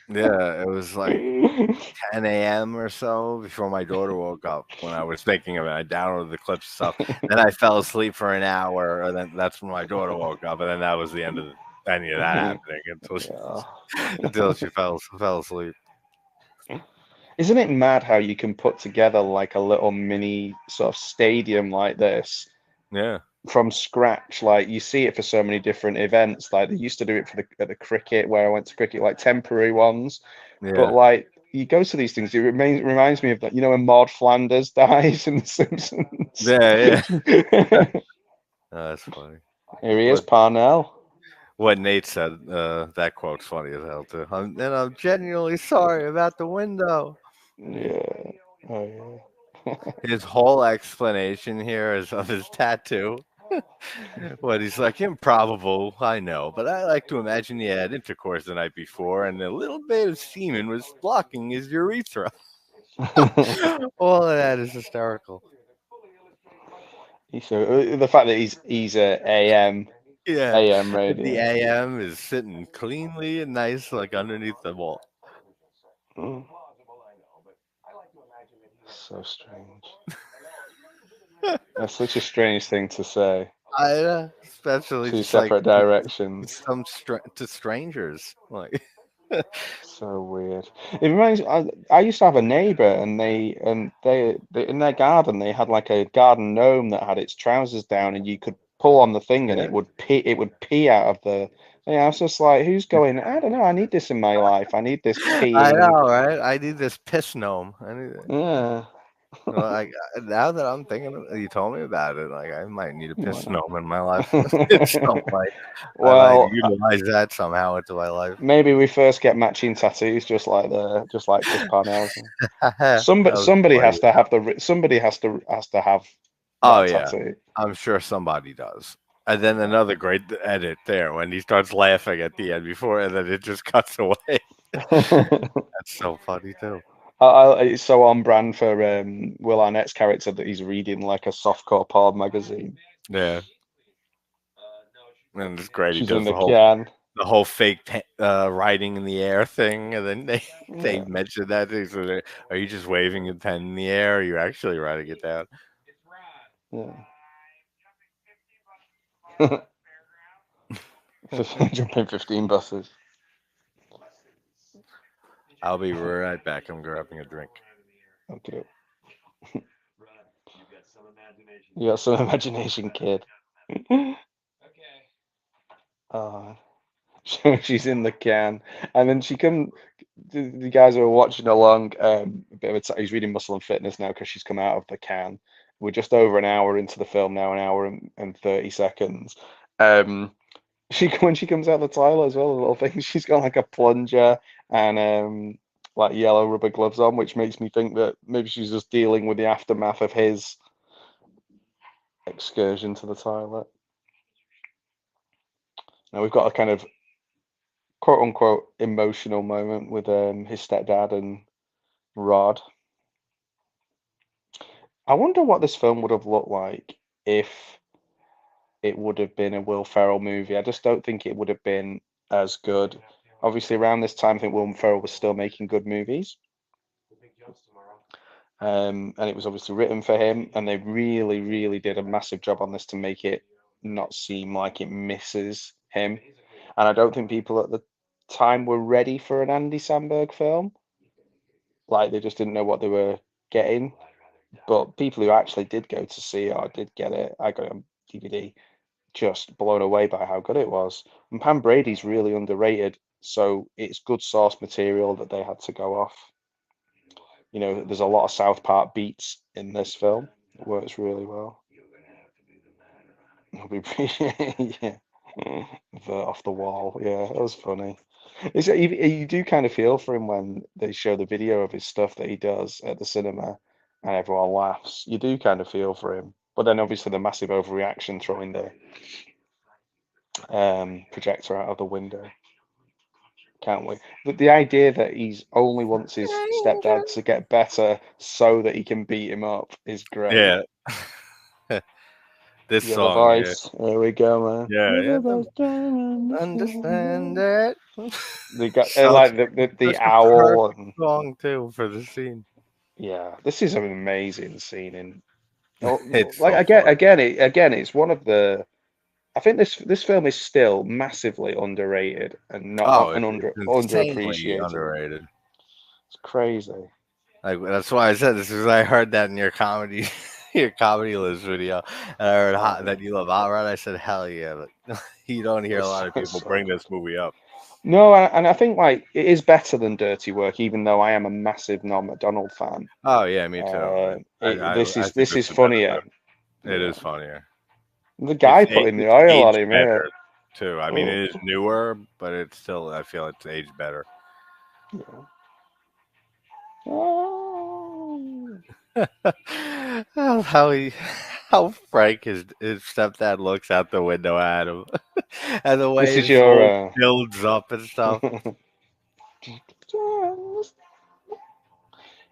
Yeah, it was like 10 a.m. or so before my daughter woke up when I was thinking of it. I downloaded the clips and stuff. Then I fell asleep for an hour, and then that's when my daughter woke up, and then that was the end of any of that happening until she fell asleep. Isn't it mad how you can put together like a little mini sort of stadium like this? Yeah. From scratch, like you see it for so many different events. Like they used to do it for the cricket, where I went to cricket, like temporary ones. Yeah. But like you go to these things, it reminds me of that. You know when Maud Flanders dies in The Simpsons? Yeah. That's funny. Here he is, Parnell. What Nate said, that quote's funny as hell too. I'm genuinely sorry about the window. Yeah. Oh yeah. His whole explanation here is of his tattoo. What he's like, improbable, I know, but I like to imagine he had intercourse the night before and a little bit of semen was blocking his urethra. All of that is hysterical. So the fact that he's a AM radio. The AM is sitting cleanly and nice, like underneath the wall. So strange. That's such a strange thing to say. Especially two separate directions. To strangers, like. So weird. It reminds. I used to have a neighbor, and they in their garden they had like a garden gnome that had its trousers down, and you could pull on the thing, and it would pee out of the. Yeah, I was just like, who's going? I don't know. I need this in my life. I need this peeing. I know, right? I need this piss gnome. Yeah. Well, now that I'm thinking, you told me about it. Like I might need a piss gnome in my life. It's I might utilize that somehow into my life. Maybe we first get matching tattoos, just like Chris Parnell's. Somebody has to have the. Somebody has to have. Oh yeah, tattoo. I'm sure somebody does. And then another great edit there when he starts laughing at the end before, and then it just cuts away. That's so funny too. It's so on brand for Will Arnett's character that he's reading like a softcore porn magazine. Yeah, and it's great. He She's in does the can. the whole fake writing in the air thing, and then they Yeah. mention that. So are you just waving a pen in the air? Or are you actually writing it down? Yeah. Jumping 15 buses. I'll be right back. I'm grabbing a drink. Okay. You got some imagination, kid. Oh, she's in the can, and then she come. The guys who are watching along, a bit of he's reading Muscle and Fitness now because she's come out of the can. We're just over an hour into the film now, an hour and 30 seconds. When she comes out the toilet as well, the little thing, she's got like a plunger and like yellow rubber gloves on, which makes me think that maybe she's just dealing with the aftermath of his excursion to the toilet. Now we've got a kind of quote unquote emotional moment with his stepdad and Rod. I wonder what this film would have looked like if it would have been a Will Ferrell movie. I just don't think it would have been as good. Obviously, around this time, I think Will Ferrell was still making good movies. And it was obviously written for him, and they really, really did a massive job on this to make it not seem like it misses him. And I don't think people at the time were ready for an Andy Samberg film. Like they just didn't know what they were getting. But people who actually did go to see it or did get it, I got it on DVD, just blown away by how good it was. And Pam Brady's really underrated, so it's good source material that they had to go off. You know, there's a lot of South Park beats in this film. It works really well. It'll be yeah. Off the wall. Yeah, it was funny. You do kind of feel for him when they show the video of his stuff that he does at the cinema and everyone laughs. You do kind of feel for him. But then obviously the massive overreaction throwing the projector out of the window. Can't we? The idea that he's only wants his stepdad to get better so that he can beat him up is great. Yeah, this You're the song. Yeah, voice. There we go, man. yeah, You're yeah. the voice. Understand that. They got Such like the such a owl perfect and song too for the scene. yeah, this is an amazing scene in It's like so fun. again it's one of the I think this film is still massively underrated and not Oh, and it's insanely underappreciated. underrated. It's crazy. Like that's why I said this is. I heard that in your comedy, your comedy list video, and I heard Oh, that you love Hot Rod. I said, hell yeah, but you don't hear a it's lot of people so bring good. this movie up. No, and I think like it is better than Dirty Work, even though I am a massive Norm Macdonald fan. Oh yeah, me too. I think This this is is better funnier. too. It Yeah, is funnier. the guy putting the It's oil on aged him here. better too. I mean, Oh, it is newer, but it's still. I feel it's aged better. yeah. Oh. how he, how Frank his stepdad looks out the window at him, and the This way is his soul your builds up and stuff.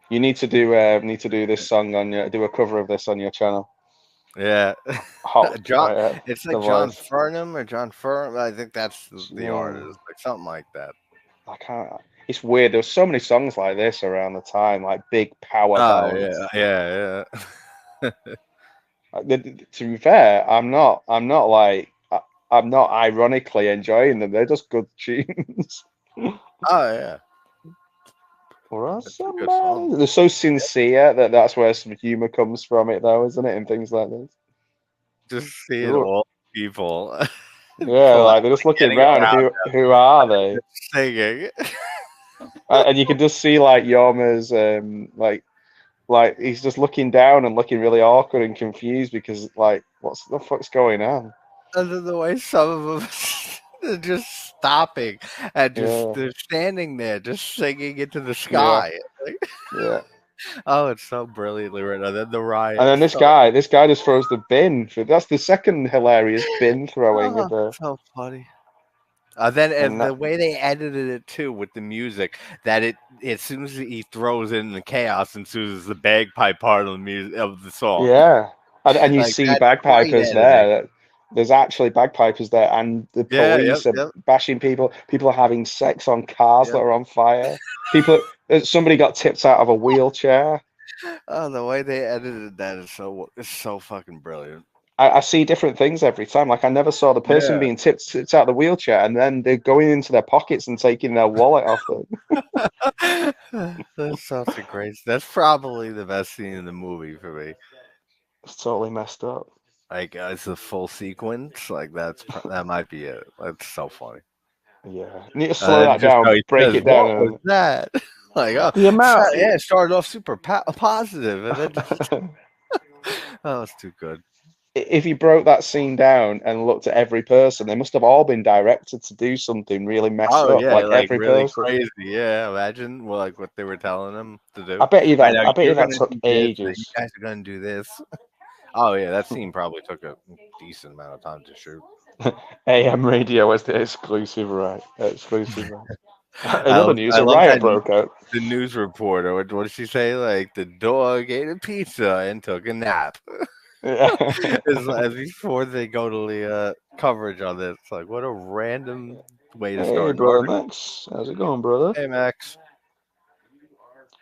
you need to do this song on your do a cover of this on your channel. Yeah, Hot John. It's the like John voice. Furnham or John Furnham. I think that's the Yeah, artist, like something like that. I can't. It's weird. There's so many songs like this around the time, like big power Oh ballads. yeah, yeah, yeah. To be fair, I'm not like. I'm not ironically enjoying them. They're just good tunes. Oh yeah, For it's a good song. somebody. They're so sincere that that's where some humor comes from it, though, isn't it? And things like this. Just seeing Ooh. all people Yeah, like they're just looking getting around. around Who are they? singing. And you can just see like Yorma's like he's just looking down and looking really awkward and confused because like what's the fuck's going on? And then the way some of them they're just stopping and just Yeah, they're standing there just singing into the yeah, sky. Like, yeah. Oh, it's so brilliantly written. And then the And riot. then this guy just throws the bin. That's the second hilarious bin throwing of Oh, the. so funny. Then And and that, the way they edited it too with the music, that it as soon as he throws in the chaos ensues the bagpipe part of the music of the song. yeah, and you Like see that's great bagpipers editing. there. There's actually bagpipers there, and the Yeah, yep, police are yep, bashing people. People are having sex on cars that yep. are on fire. People, somebody got tipped out of a wheelchair. Oh, the way they edited that is so fucking brilliant. I see different things every time. Like I never saw the person Yeah. being tipped out of the wheelchair, and then they're going into their pockets and taking their wallet off them. That's such a great. That's probably the best scene in the movie for me. It's totally messed up. Like it's the full sequence. Like that might be it. That's so funny. Yeah, you need to And slow then that just how down, he break says, it down, "What was and that?" Like, oh, the amount. yeah, it started off super positive, and then just oh, it's too good. If you broke that scene down and looked at every person, they must have all been directed to do something really messed Oh up. yeah, Like like every really person. crazy. Yeah, imagine well, like what they were telling them to I do. bet you Right that. now, I bet you you're that gonna took do this, and then you ages. guys are gonna do this. Oh yeah, that scene probably took a decent amount of time to shoot. AM radio was the exclusive right. Exclusive right. In I other love, news, I a love riot that broke out. the news reporter. What did she say? Like the dog ate a pizza and took a nap. As before they go to the coverage on this, it's like what a random way to Hey, start an brother article. Max, how's it going, brother? Hey Max,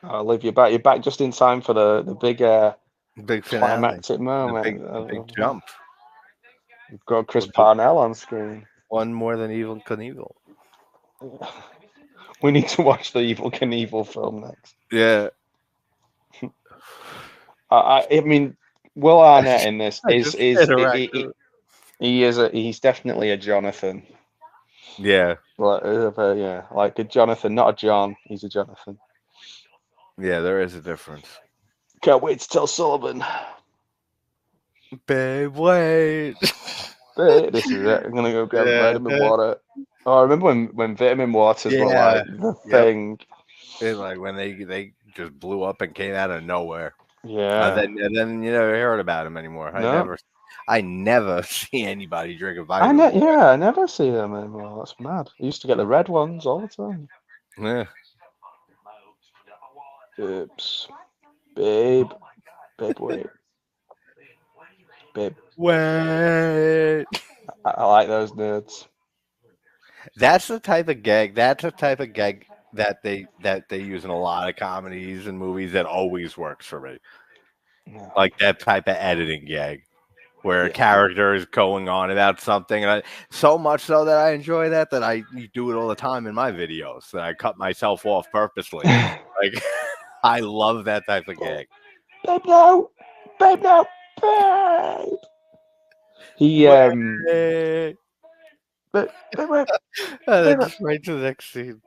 I'll leave you back. You're back just in time for the big big finale, climactic the moment. big jump. We've got Chris We'll do Parnell on screen. one more than Evil Knievel. We need to watch the Evil Knievel film next. Yeah, I mean, Will Arnett in this I just is interact. he's definitely a Jonathan. Yeah, Yeah, like a Jonathan, not a John. He's a Jonathan. yeah, there is a difference. Can't wait to tell Sullivan. Babe, wait. Hey, this is it. I'm gonna go grab a Yeah, vitamin water. Oh, I remember when vitamin waters were yeah, like the yep. thing. It's like when they just blew up and came out of nowhere. Yeah. And then you never heard about him anymore. No. I never see anybody drink a vitamin water. Yeah, I never see them anymore. That's mad. I used to get the red ones all the time. Yeah. Oops. Babe. Babe, wait. Babe. Wait. I like those nerds. That's the type of gag. That's the type of gag that they use in a lot of comedies and movies that always works for me. Yeah. Like that type of editing gag where a Yeah. character is going on about something, and so much so that I enjoy that I do it all the time in my videos. That I cut myself off purposely. Like I love that type of gag. Babe, no. Babe, no. Babe. He Wait. Babe, wait. And then Babe. just right to the next scene.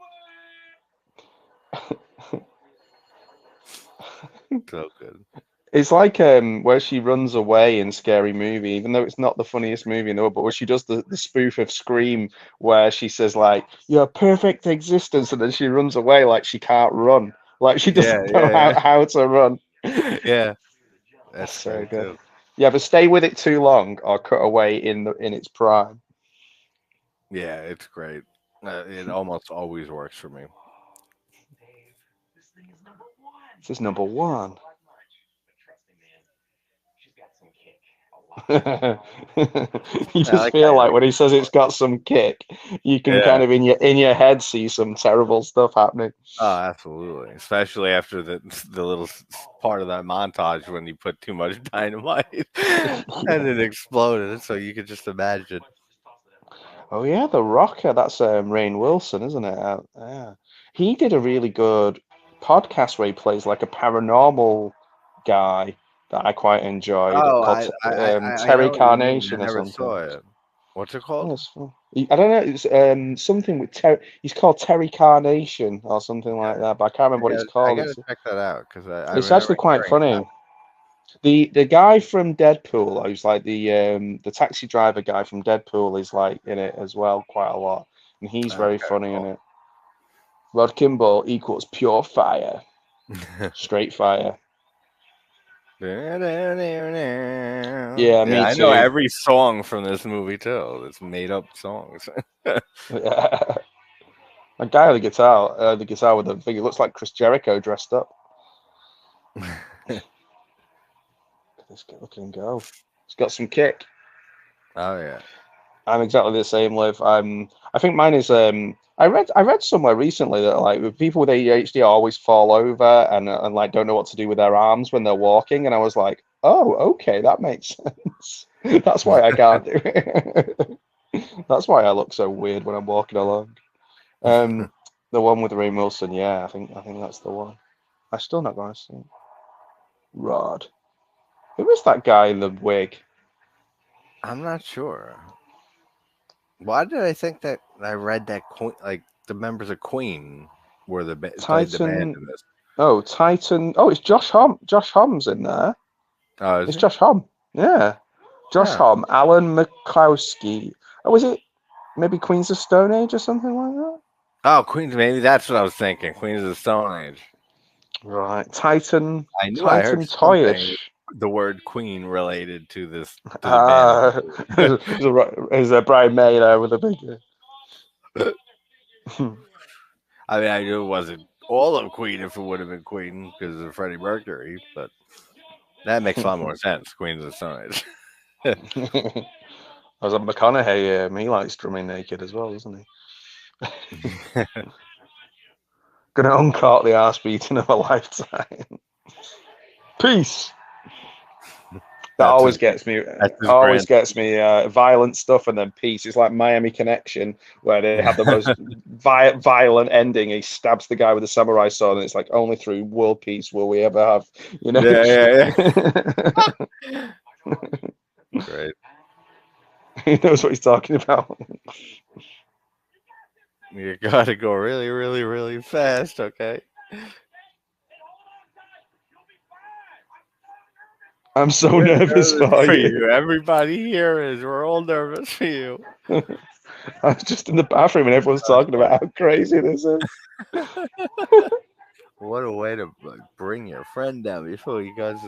So good. It's like where she runs away in Scary Movie, even though it's not the funniest movie in the world, but where she does the spoof of Scream where she says like your perfect existence and then she runs away like she can't run. Like she Yeah, doesn't know yeah, how to run. yeah. Yeah, That's that's so great good. too. Yeah, but stay with it too long or cut away in its prime. Yeah, it's great. It almost always works for me. This is number one. You I just like how feel you like like. when he says it's got some kick, you can kind Yeah. of in your head see some terrible stuff happening. Oh, absolutely. Especially after the little part of that montage when you put too much dynamite and it exploded. So you could just imagine. Oh yeah, the Rocker. That's Rainn Wilson, isn't it? Yeah, he did a really good podcast where he plays like a paranormal guy that I quite enjoyed Oh, called I Terry know what you mean. I Carnation or never something. saw it. What's it Yeah, called? it's fun. I don't know. It's something with Terry. He's called Terry Carnation or something like that, but I can't remember what he's I called. gotta check that out because I It's remember actually quite hearing about. funny. The guy from Deadpool, who's like the taxi driver guy from Deadpool, is like in it as well quite a lot, and he's very Okay, funny in cool. it. Rod Kimble equals pure fire. Straight Fire. Yeah, Yeah, me I know too. every song from this movie too. It's made up songs. Yeah. A guy on the guitar with the thing. It looks like Chris Jericho dressed up. Look at him go. He's got some kick. Oh yeah. I'm exactly the same, Liv. I think mine is. I read somewhere recently that like people with ADHD always fall over and like don't know what to do with their arms when they're walking, and I was like, oh, okay, that makes sense. That's why I can't do it. That's why I look so weird when I'm walking along. Um, the one with Ray Wilson, yeah, I think that's the one. I'm still not going to see Rod. Who is that guy in the wig? I'm not sure. Why did I think that I read that Queen, like the members of Queen, were played the band Titan. in this? Oh, Titan. Oh, it's Josh Homme. Josh Homme's in there. Oh, is It's he? Josh Homme. Yeah. Josh Huh. Homme, Alan McCloskey. Oh, was it maybe Queens of Stone Age or something like that? Oh, Queens. Maybe that's what I was thinking. Queens of the Stone Age. Right. Titan. I knew I heard Titan something Toyish. the word Queen related to the band. Ah, there's a Brian May there with a big. I mean, I knew it wasn't all of Queen if it would have been Queen because of Freddie Mercury, but that makes a lot more sense. Queens of the Stone Age. I was at McConaughey. He likes drumming naked as well, doesn't he? Gonna uncart the arse beating of a lifetime. Peace. That That's his. always gets me. That's his Always brand. gets me. Violent stuff and then peace. It's like Miami Connection, where they have the most violent ending. He stabs the guy with a samurai sword, and it's like only through world peace will we ever have. You know. Yeah. Great. He knows what he's talking about. You gotta go really, really, really fast. Okay. I'm so We're nervous nervous for for you. you. Everybody here is. We're all nervous for you. I was just in the bathroom and everyone's talking about how crazy this is. What a way to bring your friend down before he does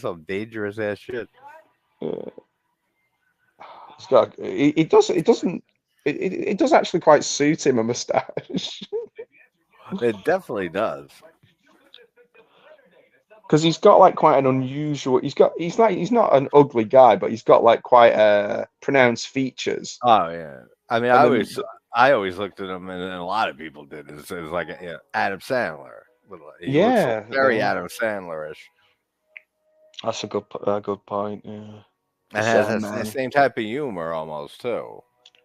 some dangerous ass shit. He's got. It does. It doesn't. It does actually quite suit him, a mustache. It definitely does. Because he's got like quite an unusual. He's not an ugly guy, but he's got like quite pronounced features. Oh yeah. I mean, And then I always looked at him, and a lot of people did. It's like Adam Sandler. He looks yeah, very Adam Sandler-ish, that's a good point. Yeah, the and has the Sandman. same type of humor almost too.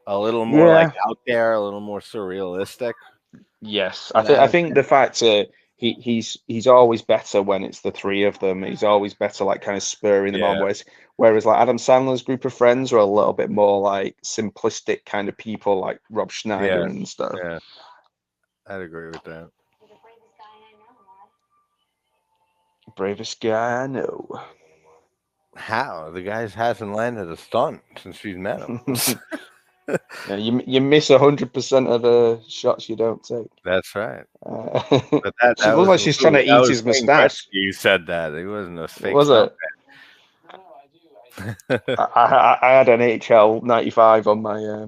A little more like Yeah. out there, a little more surrealistic. Yes, Than I Adam think the fact he's always better when it's the three of them. He's always better like kind of spurring them on. Yeah, Whereas like Adam Sandler's group of friends are a little bit more like simplistic kind of people, like Rob Schneider yeah, and stuff. yeah. I'd agree with that. Bravest guy I know. How the guy hasn't landed a stunt since she's met him. Yeah, you miss 100% of the shots you don't take. That's right. Uh, But that she looks was like she's trying to that eat was his Wayne mustache. Gretzky who said that. He wasn't a fake Was stunt it? man. I had an HL 95 on my or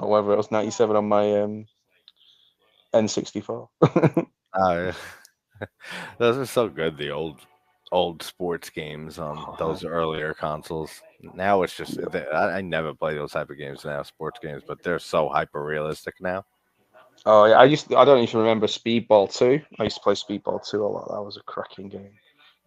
whatever it was 97 on my N64. Oh, yeah. Those are so good. The old sports games on those earlier consoles. Now it's just I never play those type of games now, sports games, but they're so hyper realistic now. Oh yeah, I don't even remember Speedball 2. I used to play Speedball 2 a lot. That was a cracking game.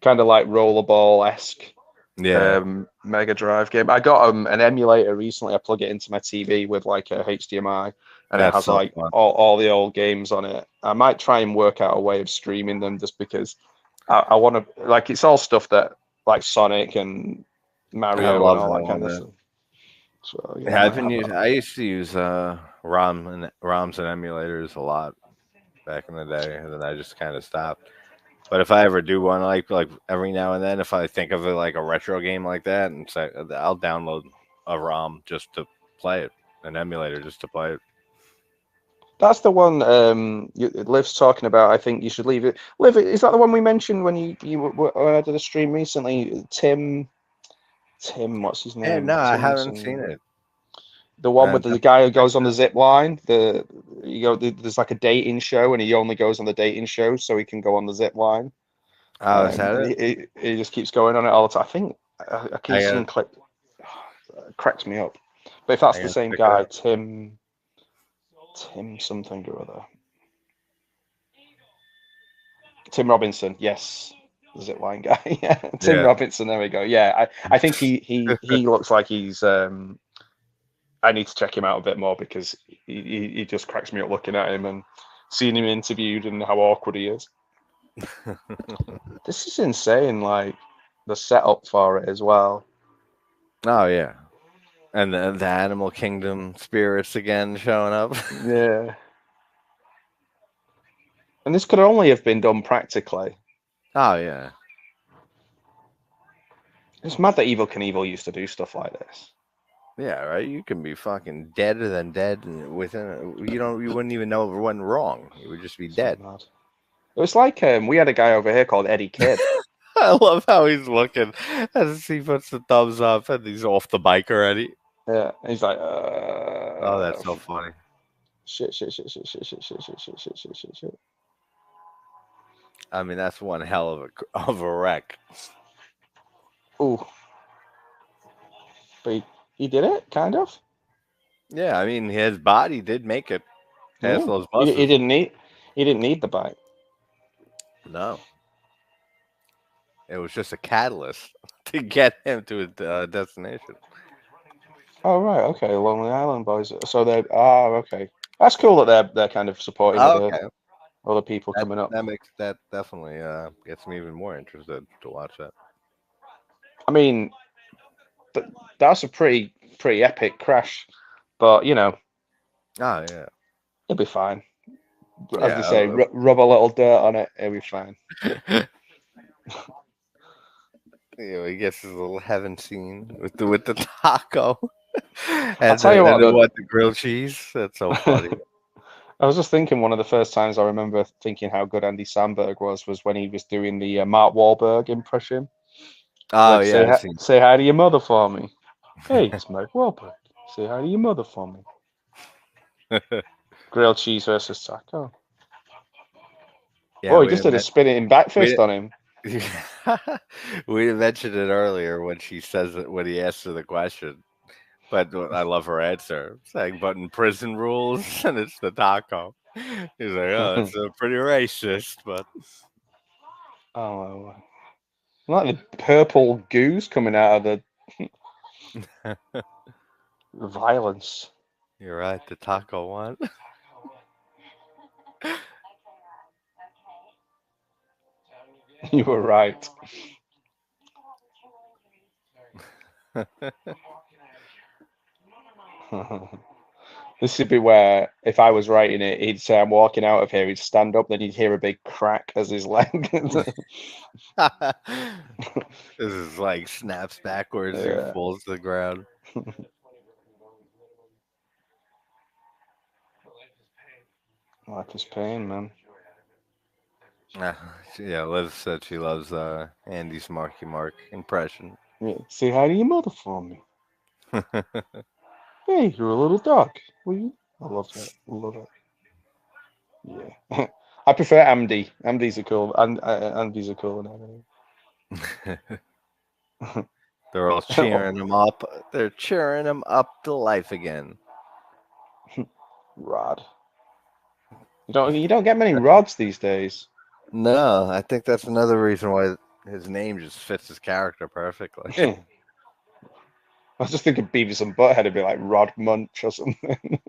Kind of like rollerball-esque Yeah, Mega Drive game. I got an emulator recently. I plug it into my TV with like a HDMI, and it that's has so like fun. all the old games on it. I might try and work out a way of streaming them just because I want to like it's all stuff that like Sonic and I Mario and love all that that kind one. of Man. stuff. So yeah, I Yeah, might have that. I used to use ROMs and emulators a lot back in the day, and then I just kind of stopped. But if I ever do one, like every now and then, if I think of it like a retro game like that, and say I'll download a ROM just to play it, an emulator just to play it. That's the one Liv's talking about. I think you should leave it. Liv, is that the one we mentioned when you did a stream recently? Tim, what's his Yeah, name? no, I Tim haven't seen something. it. The one with the guy who goes on the Definitely. zip line. There's like a dating show, and he only goes on the dating show so he can go on the zip line. Oh, is that And it? he just keeps going on it all the time. I think I keep I seeing got. clip. Cracks me up. But if that's I the got to same check it guy, out. Tim something or other. Tim Robinson, yes, the zip line guy. Yeah, Tim Yeah. Robinson. There we go. Yeah, I think he looks like he's. I need to check him out a bit more because he just cracks me up looking at him and seeing him interviewed and how awkward he is. This is insane. Like the setup for it as well. Oh yeah, and the animal kingdom spirits again showing up. Yeah, and this could only have been done practically. Oh yeah. It's mad that Evil Knievel used to do stuff like this. Yeah, right. You can be fucking deader than dead, and you wouldn't even know if it went wrong. You would just be So dead. mad. It was like we had a guy over here called Eddie Kidd. I love how he's looking as he puts the thumbs up and he's off the bike already. Yeah, he's like, Oh, that's so funny. shit, shit, shit, shit, shit, shit, shit, shit, shit, shit, shit, shit, shit. I mean, that's one hell of a wreck. Ooh, but he did it, kind of. Yeah, I mean, his body did make it past Yeah, those he buses. didn't need the bike. No, it was just a catalyst to get him to his destination. Oh right, okay, Lonely Island Boys. So okay. That's cool that they're kind of supporting Oh, okay, other people that coming up. that definitely gets me even more interested to watch that. I mean, that's a pretty epic crash, but you know, Oh yeah, it'll be fine. As they say, yeah. rub a little dirt on it, it'll be fine. He gets his little heaven scene with the taco I'll and tell you what, the grilled cheese. That's so funny. I was just thinking one of the first times I remember thinking how good Andy Samberg was when he was doing the Mark Wahlberg impression. Oh Like yeah, I've seen. say hi to your mother for me. Hey, it's Mark Wahlberg. Say hi to your mother for me. Grilled cheese versus taco. Yeah, Oh, he just did a spinning back we fist on him. we mentioned it earlier when she says it when he asked her the question. But I love her answer, saying, "But in prison rules, and it's the taco." He's like, "Oh, it's pretty racist, but." Oh, like the purple goose coming out of the violence. You're right, the taco one. You were right. This would be where, if I was writing it, he'd say, I'm walking out of here, he'd stand up, then he'd hear a big crack as his leg. This is like snaps backwards, he Yeah. falls to the ground. Life is pain, man. Yeah, Liv said she loves Andy's Marky Mark impression. Yeah. Say hi to your mother for me. Hey, you're a little dog. Will you? I love that. Love it. Yeah. I prefer Andy. Andy's a cool. Andy's a cool name. They're all cheering him up. They're cheering him up to life again. Rod. You don't get many rods these days. No, I think that's another reason why his name just fits his character perfectly. Yeah. I was just thinking Beavis and Butthead would be like Rod Munch or something.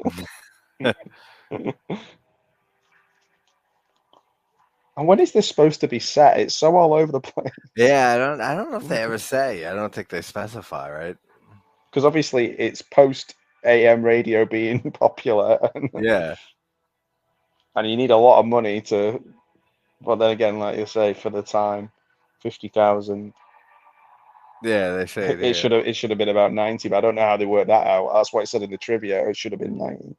And when is this supposed to be set? It's so all over the place. Yeah, I don't know if they ever say. I don't think they specify, right? Because obviously it's post AM radio being popular, Yeah. and you need a lot of money to. But then again, like you say, for the time, 50,000. Yeah, they say It should have been about 90, but I don't know how they worked that out. That's what it said in the trivia. It should have been 90.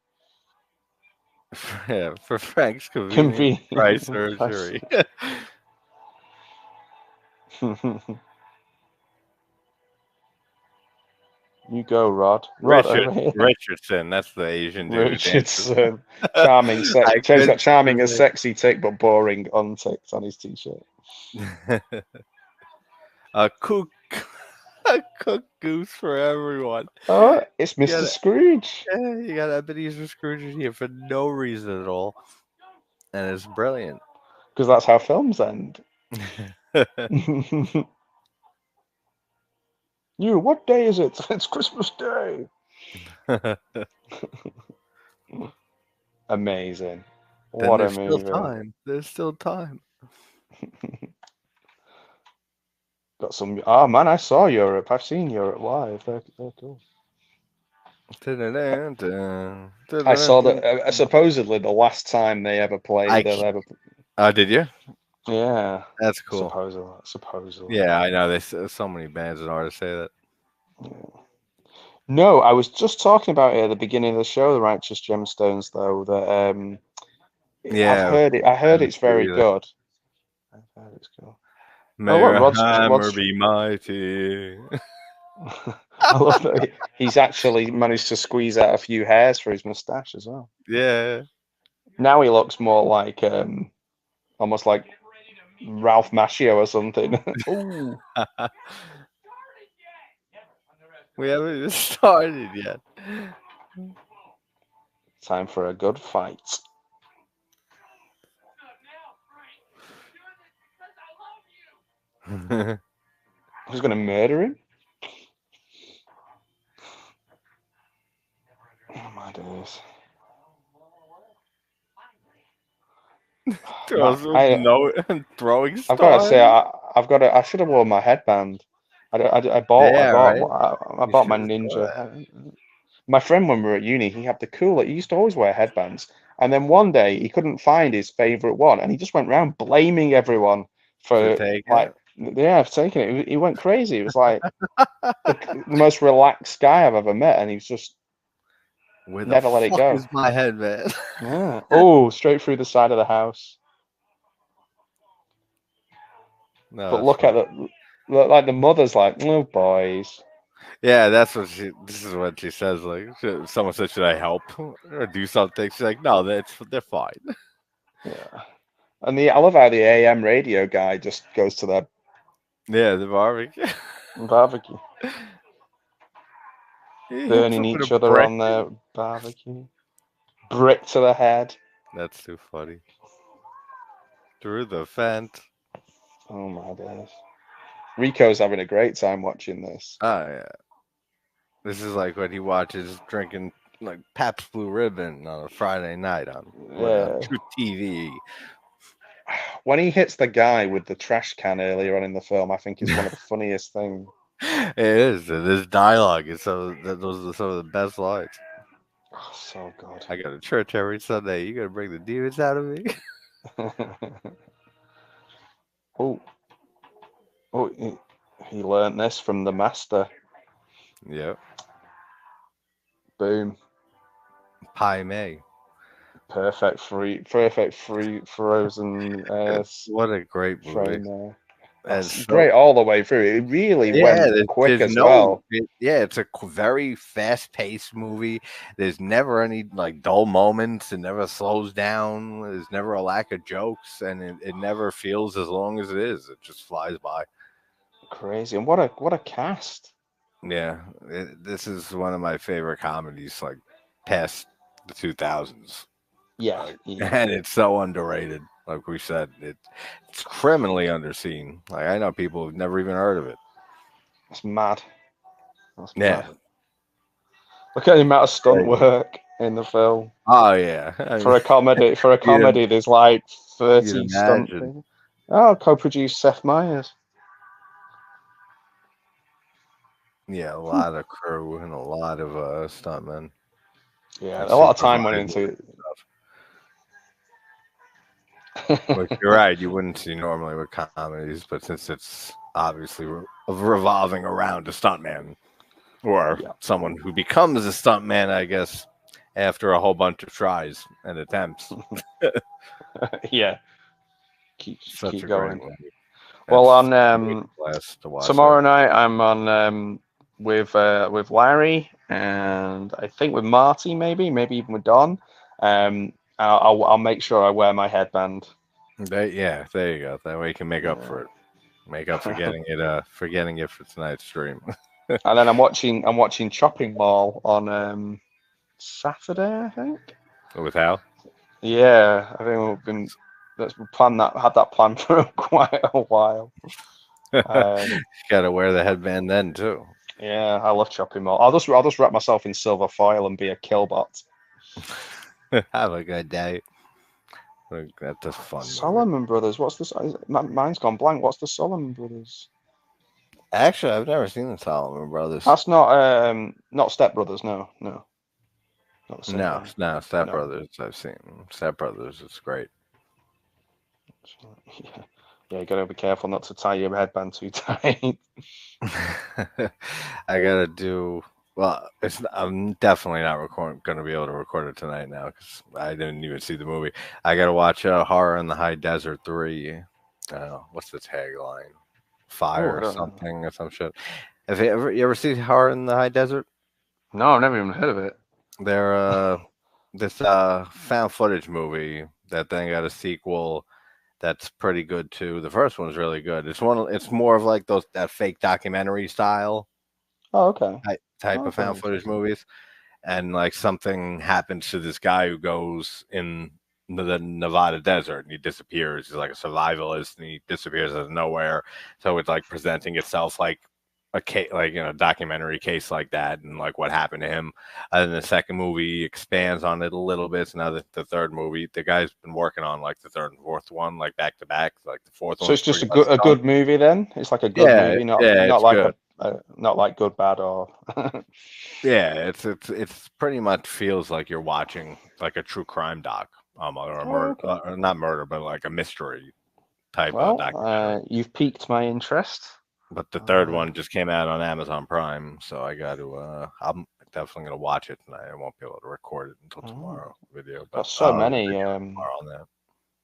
Yeah, for Frank's convenient price surgery. You go, Rod. Rod over here. Richardson, that's the Asian dude. Richardson. Charming, he's got charming and sexy tick, but boring unticked on his t-shirt. A cook goose for everyone. Oh, it's Mr. Scrooge. Yeah, you got Ebenezer Scrooge in here for no reason at all, and it's brilliant. Because that's how films end. You, what day is it? It's Christmas Day. Amazing. What a movie. Still time. There's still time. Got some. Oh man, I saw Europe. I've seen Europe live. They're cool. I saw that. Supposedly, the last time they ever played. Did you? Yeah, that's cool. Supposedly. Yeah, I know. There's so many bands and artists say that. Yeah. No, I was just talking about it at the beginning of the show, the Righteous Gemstones, though. That yeah, I heard it's very good. I've heard it's cool. May your hammer be mighty. I love that he's actually managed to squeeze out a few hairs for his mustache as well. Yeah. Now he looks more like almost like Ralph Macchio or something. Ooh. We haven't even started yet. Time for a good fight. Who's going to murder him? Oh my days. Throwing I've got to say, I should have worn my headband. I bought my ninja. My friend, when we were at uni, he had he used to always wear headbands. And then one day he couldn't find his favorite one, and he just went around blaming everyone for taking it. He went crazy. It was like the most relaxed guy I've ever met, and he was just never let it go. Is my headband? Yeah. Oh, straight through the side of the house. No, but look at like the mother's like, oh boys. Yeah, this is what she says. Like, someone said, should I help or do something? She's like, no, they're fine. Yeah. And I love how the AM radio guy just goes to the barbecue. Burning each other on their barbecue. Brick to the head. That's too funny. Through the fence. Oh my days. Rico's having a great time watching this. Oh yeah. This is like when he watches drinking like Pabst Blue Ribbon on a Friday night on Truth TV. When he hits the guy with the trash can earlier on in the film, I think is one of the funniest things. It is. This dialogue is those are some of the best lines. Oh, so good. I go to church every Sunday. You gotta bring the demons out of me. He learned this from the master. Yep. Boom. Pai Mei. Perfect free frozen. What a great movie. It's great all the way through. It really went quick as well. It's a very fast-paced movie. There's never any like dull moments. It never slows down. There's never a lack of jokes, and it never feels as long as it is. It just flies by. Crazy, and what a cast. Yeah, this is one of my favorite comedies, like past the 2000s. Yeah. And it's so underrated. Like we said, it's criminally underseen. Like I know people who've never even heard of it. That's mad. Mad. Look at the amount of stunt work in the film. Oh yeah. For a comedy, there's like 30 stunt things. Oh, co-produced Seth Meyers. Yeah, a lot of crew and a lot of stuntmen. Yeah, a lot of time went into it. But you're right, you wouldn't see normally with comedies, but since it's obviously revolving around a stuntman or someone who becomes a stuntman, I guess after a whole bunch of tries and attempts. Yeah, Such keep a great going. movie. Well, That's on a great blast to watch that. tomorrow night I'm on with Larry and I think with Marty, maybe even with Don. I'll make sure I wear my headband. Yeah, there you go. That way you can make up Yeah. for it. Make up forgetting it for tonight's stream. And then I'm watching Chopping Mall on Saturday, I think. With Hal? Yeah, I think we planned that had that planned for quite a while. Um, Gotta wear the headband then too. yeah, I love Chopping Mall. I'll just wrap myself in silver foil and be a killbot. Have a good day. That's a fun movie. Solomon Brothers. What's this? Mine's gone blank. What's the Solomon Brothers? Actually, I've never seen the Solomon Brothers. That's not Step Brothers. No, no, not the same No, guy. no, Step No. Brothers. I've seen Step Brothers. It's great. Yeah, yeah. You gotta be careful not to tie your headband too tight. I gotta do. Well, I'm definitely not going to be able to record it tonight now because I didn't even see the movie. I gotta watch Horror in the High Desert 3. What's the tagline? Oh, I Fire don't know. something or some shit. Have you ever seen Horror in the High Desert? No, I've never even heard of it. They're this found footage movie that then got a sequel that's pretty good too. The first one's really good. It's more of like that fake documentary style Oh, okay. type Oh, of that's very found footage interesting. movies. And like something happens to this guy who goes in the Nevada desert and he disappears. He's like a survivalist and he disappears out of nowhere. So it's like presenting itself like a case, like documentary case like that, and like what happened to him. And then the second movie expands on it a little bit. So now the third movie, the guy's been working on like the third and fourth one, like back to back. Like the fourth So one's it's just pretty a much good a done. good movie then. It's like a good Yeah, movie, not yeah, not it's like good. not like good bad or. Yeah, it's pretty much feels like you're watching like a true crime doc, or a Oh, murder, okay. not murder, but like a mystery type of Well, documentary. you've piqued my interest. But the third Uh, one just came out on Amazon Prime, so I got to. I'm definitely gonna watch it tonight. I won't be able to record it until oh, tomorrow video, but got so I'll have a many, video tomorrow on that.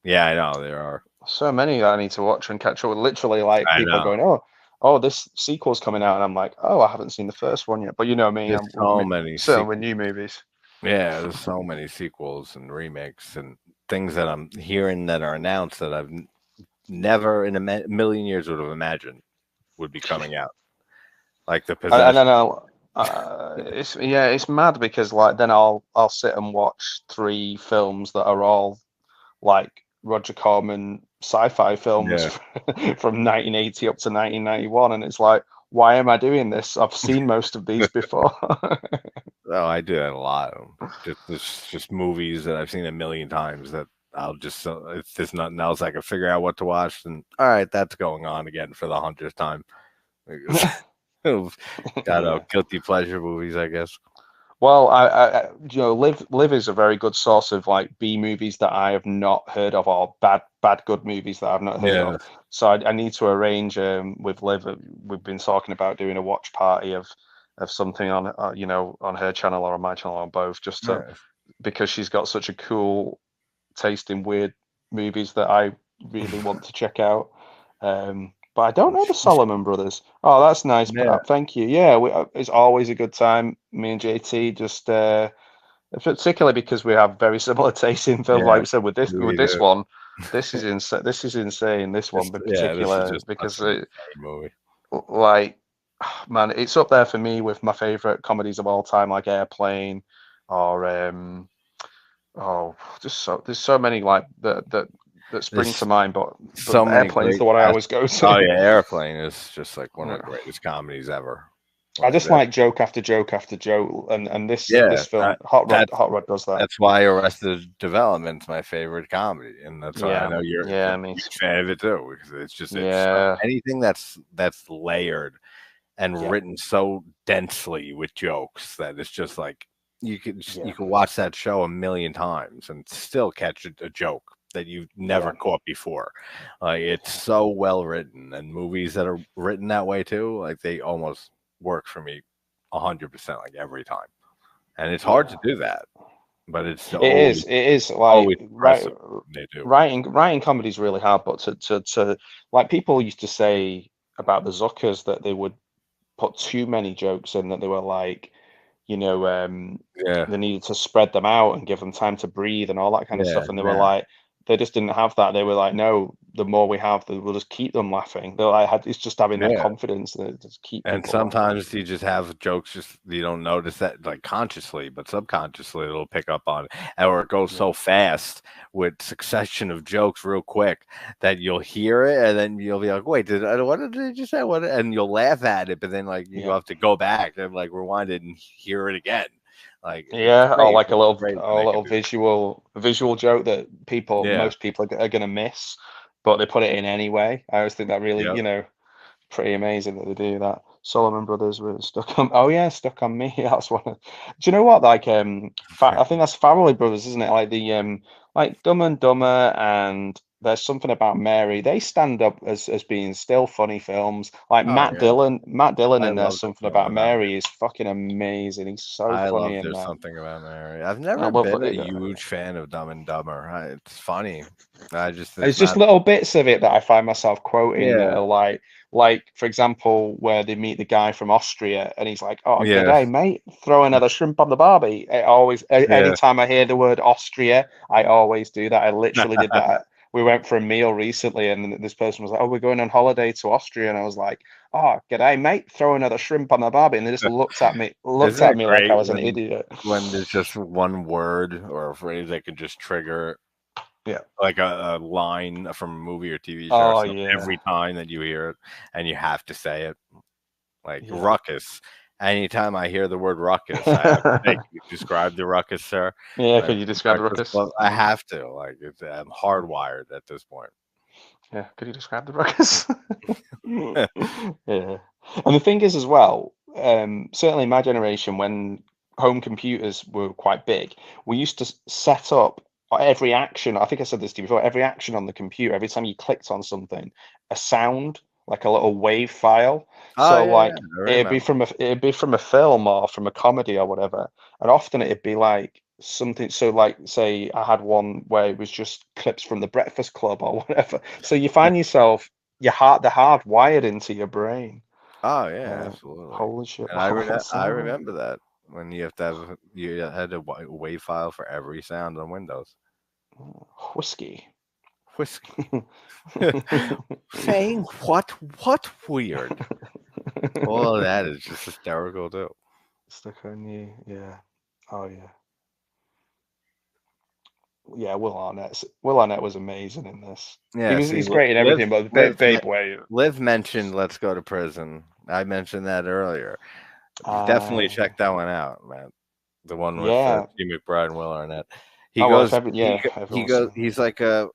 Yeah, I know there are. so many that I need to watch and catch up with. Literally, like I people are know. going, oh, this sequel's coming out, and I'm like, oh, I haven't seen the first one yet. But you know me, There's I'm so many certainly with sequels. new movies. Yeah, there's so many sequels and remakes and things that I'm hearing that are announced that I've never in a million years would have imagined would be coming out. Like The I don't Possession. know. It's mad because like then I'll sit and watch three films that are all like Roger Corman sci-fi films Yeah. from 1980 up to 1991, and it's like, why am I doing this? I've seen most of these before. Oh, I do that a lot. Just movies that I've seen a million times that I'll just if there's nothing else I can figure out what to watch, then all right, that's going on again for the 100th time. Got Yeah. guilty pleasure movies, I guess. Well, Live is a very good source of like B movies that I have not heard of, or bad good movies that I've not heard of. Yeah. So I need to arrange with Liv. We've been talking about doing a watch party of something on on her channel or on my channel or both, just to Yeah. because she's got such a cool taste in weird movies that I really want to check out. But I don't know the Solomon Brothers. Oh, that's nice, Yeah. but thank you. Yeah, it's always a good time. Me and JT just particularly because we have very similar tastes in film. Like Yeah. we said with We this do. one, this is insane. This is insane. This one in This is particular just such because an insane movie. like man, it's up there for me with my favorite comedies of all time, like Airplane or oh, there's so many like that spring to There's mind, but so many Airplane's great the one I cast. always go Oh to. yeah, Airplane is just like one of the greatest comedies ever. I Like just that. like joke after joke after joke, and this Yeah, film, Hot Rod does that. that's why Arrested Development's my favorite comedy, and that's why I Yeah, know you're a yeah, me huge too. fan of it too. Because it's so, Yeah, anything that's layered and yeah, written so densely with jokes that it's just like yeah, you can watch that show a million times and still catch a joke that you've never yeah, caught before. Like it's so well written, and movies that are written that way too, like they almost work for me 100%, like every time. And it's hard yeah. to do that. but it's It is. always It is like always impressive when they do. writing comedy is really hard, but to like people used to say about the Zuckers that they would put too many jokes in, that they were like, you know, Yeah, they needed to spread them out and give them time to breathe and all that kind of yeah, stuff. And they were yeah, like, they just didn't have that. They were like, no, the more we have, we'll just keep them laughing. They're like, it's just having that yeah. confidence that just keep And people laughing. sometimes you just have jokes, just you don't notice that like consciously, but subconsciously it'll pick up on it. Or it goes Yeah, so fast with succession of jokes real quick that you'll hear it and then you'll be like, wait, what did they just say? What? And you'll laugh at it, but then like you yeah, have to go back and like rewind it and hear it again. Like it's yeah. Or great. like It's great when a they can little do visual joke that that. most people are gonna miss, but they put it in anyway. I always think that really, Yeah. Yep. pretty amazing that they do that. Solomon Brothers were stuck on. Oh yeah, stuck on me. That's one. Do you know what? Like, I think that's Family Brothers, isn't it? Like the like Dumb and Dumber, and there's something about Mary. They stand up as being still funny films. Like Oh yeah. Matt Dillon I in There's love the Something something About about Mary Mary. is fucking amazing. He's so I funny love in There's that. Something About Mary. I've I never love been a it. huge fan of Dumb and Dumber. It's funny. I just It's it's just not. little bits of it that I find myself quoting that Yeah, are like for example, where they meet the guy from Austria and he's like, "Oh, yeah, g'day, mate, throw another shrimp on the barbie." I always, yeah. anytime I hear the word Austria, I always do that. I literally did that. We went for a meal recently, and this person was like, "Oh, we're going on holiday to Austria," and I was like, "Oh, g'day, mate, throw another shrimp on the barbie," and they just looked Isn't at it me like I great was an idiot. when there's just one word or a phrase that can just trigger Yeah. like a line from a movie or TV show or Oh something yeah. every time that you hear it and you have to say it? Like Yeah. ruckus. Anytime I hear the word ruckus, I have to say, "Can you describe the ruckus, sir?" Yeah. Like, Could you the describe the Breakfast ruckus? Club. I have to. Like, I'm hardwired at this point. Yeah, could you describe the ruckus? Yeah. And the thing is as well, certainly in my generation, when home computers were quite big, we used to set up every action. I think I said this to you before, every action on the computer, every time you clicked on something, a sound, like a little wave file. Oh So yeah, yeah, like I remember. it'd be from a film or from a comedy or whatever. And often it'd be like something, so like say I had one where it was just clips from the Breakfast Club or whatever. So you find yourself they're hardwired into your brain. Oh yeah, Uh, absolutely. Holy shit. And Oh, that's I so remember that when you had a wave file for every sound on Windows. whiskey. Whiskey. Saying what weird. All of that is just hysterical too. Stuck on you. Yeah. Oh yeah. Yeah, Will Arnett was amazing in this. Yeah, see, He's great in Liv everything, but Liv me- Babe Way. Liv mentioned Let's Go to Prison. I mentioned that earlier. Definitely Uh check that one out, man. The one with yeah. T. McBride and Will Arnett. Oh well, if every yeah, He everyone's goes he's like a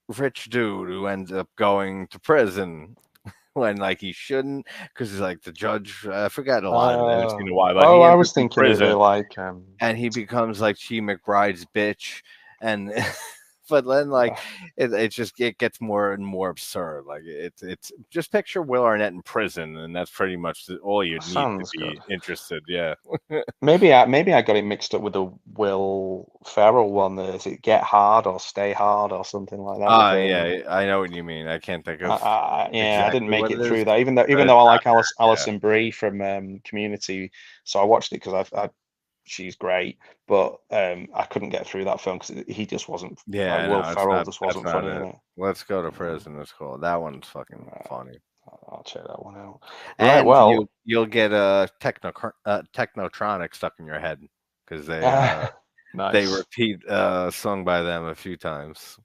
rich dude who ends up going to prison when like he shouldn't because he's like the judge. I forgot a lot of it. I haven't uh seen in a while, but oh, he I ends up was in thinking it'd be prison like and he becomes like T. McBride's bitch and. But then, like, it gets more and more absurd. Like, it's just picture Will Arnett in prison, and that's pretty much all you need to sounds good. be interested. Yeah, Maybe I got it mixed up with the Will Ferrell one. Is it Get Hard or Stay Hard or something like that with yeah, I know what you mean. I can't think of yeah, I didn't exactly make what it it is, through that. but Even it's though I not like that. Yeah. Alison Brie from Community, so I watched it because she's great, but I couldn't get through that film because he just wasn't Yeah, like I Will know. It's Ferrell not. just That's wasn't not funny in it. it. Let's go to Uh, prison. It's cool. That one's fucking funny. I'll check that one out. Right, And well, you'll get a technotronic stuck in your head because they nice, repeat a song by them a few times,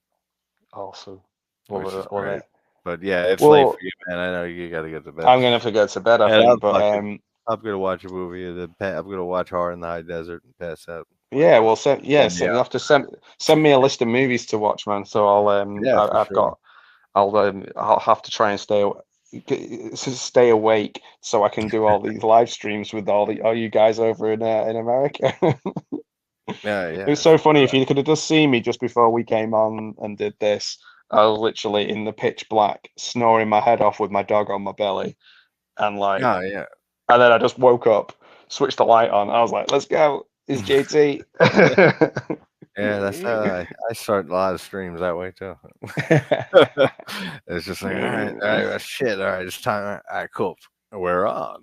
awesome, which is love great. it. But yeah, it's late for Well, you, man. I know you got to get to bed. I'm gonna have to go to bed, I And think, but I'm gonna watch a movie and then I'm gonna watch Horror in the High Desert and pass out. yeah, well, And so yeah, you have to send me a list of movies to watch, man. So yeah, for I've sure. got I'll have to try and stay awake so I can do all these live streams with all you guys over in America. Yeah, It was yeah, so for funny. If sure. you could have just seen me just before we came on and did this, I was literally in the pitch black, snoring my head off with my dog on my belly, and Oh yeah. and then I just woke up, switched the light on. I was like, "Let's go." is JT. Yeah, that's I start a lot of streams that way too. It's just like, all right, shit, all right, it's time. All right, cool, we're on.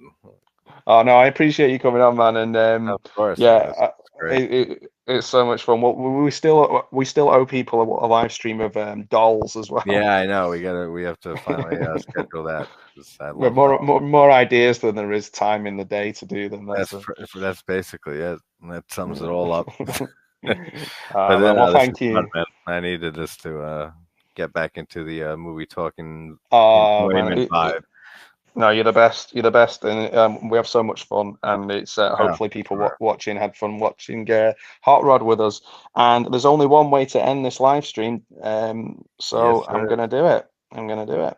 Oh no, I appreciate you coming on, man, and Of course, man, yeah, it's great. it's so much fun. We still owe people a live stream of dolls as well. Yeah, I know. We have to finally schedule that. 'Cause I With love dolls. more ideas than there is time in the day to do them. That's basically it. And that sums it all up. But Man, then well, this is thank fun, you. man. I needed this to get back into the movie talking Man, enjoyment vibe. no, you're the best. You're the best, and we have so much fun. And it's Oh, hopefully people sure. watching had fun watching Hot Rod with us. And there's only one way to end this live stream, so Yes, I'm sir. gonna do it. I'm gonna do it.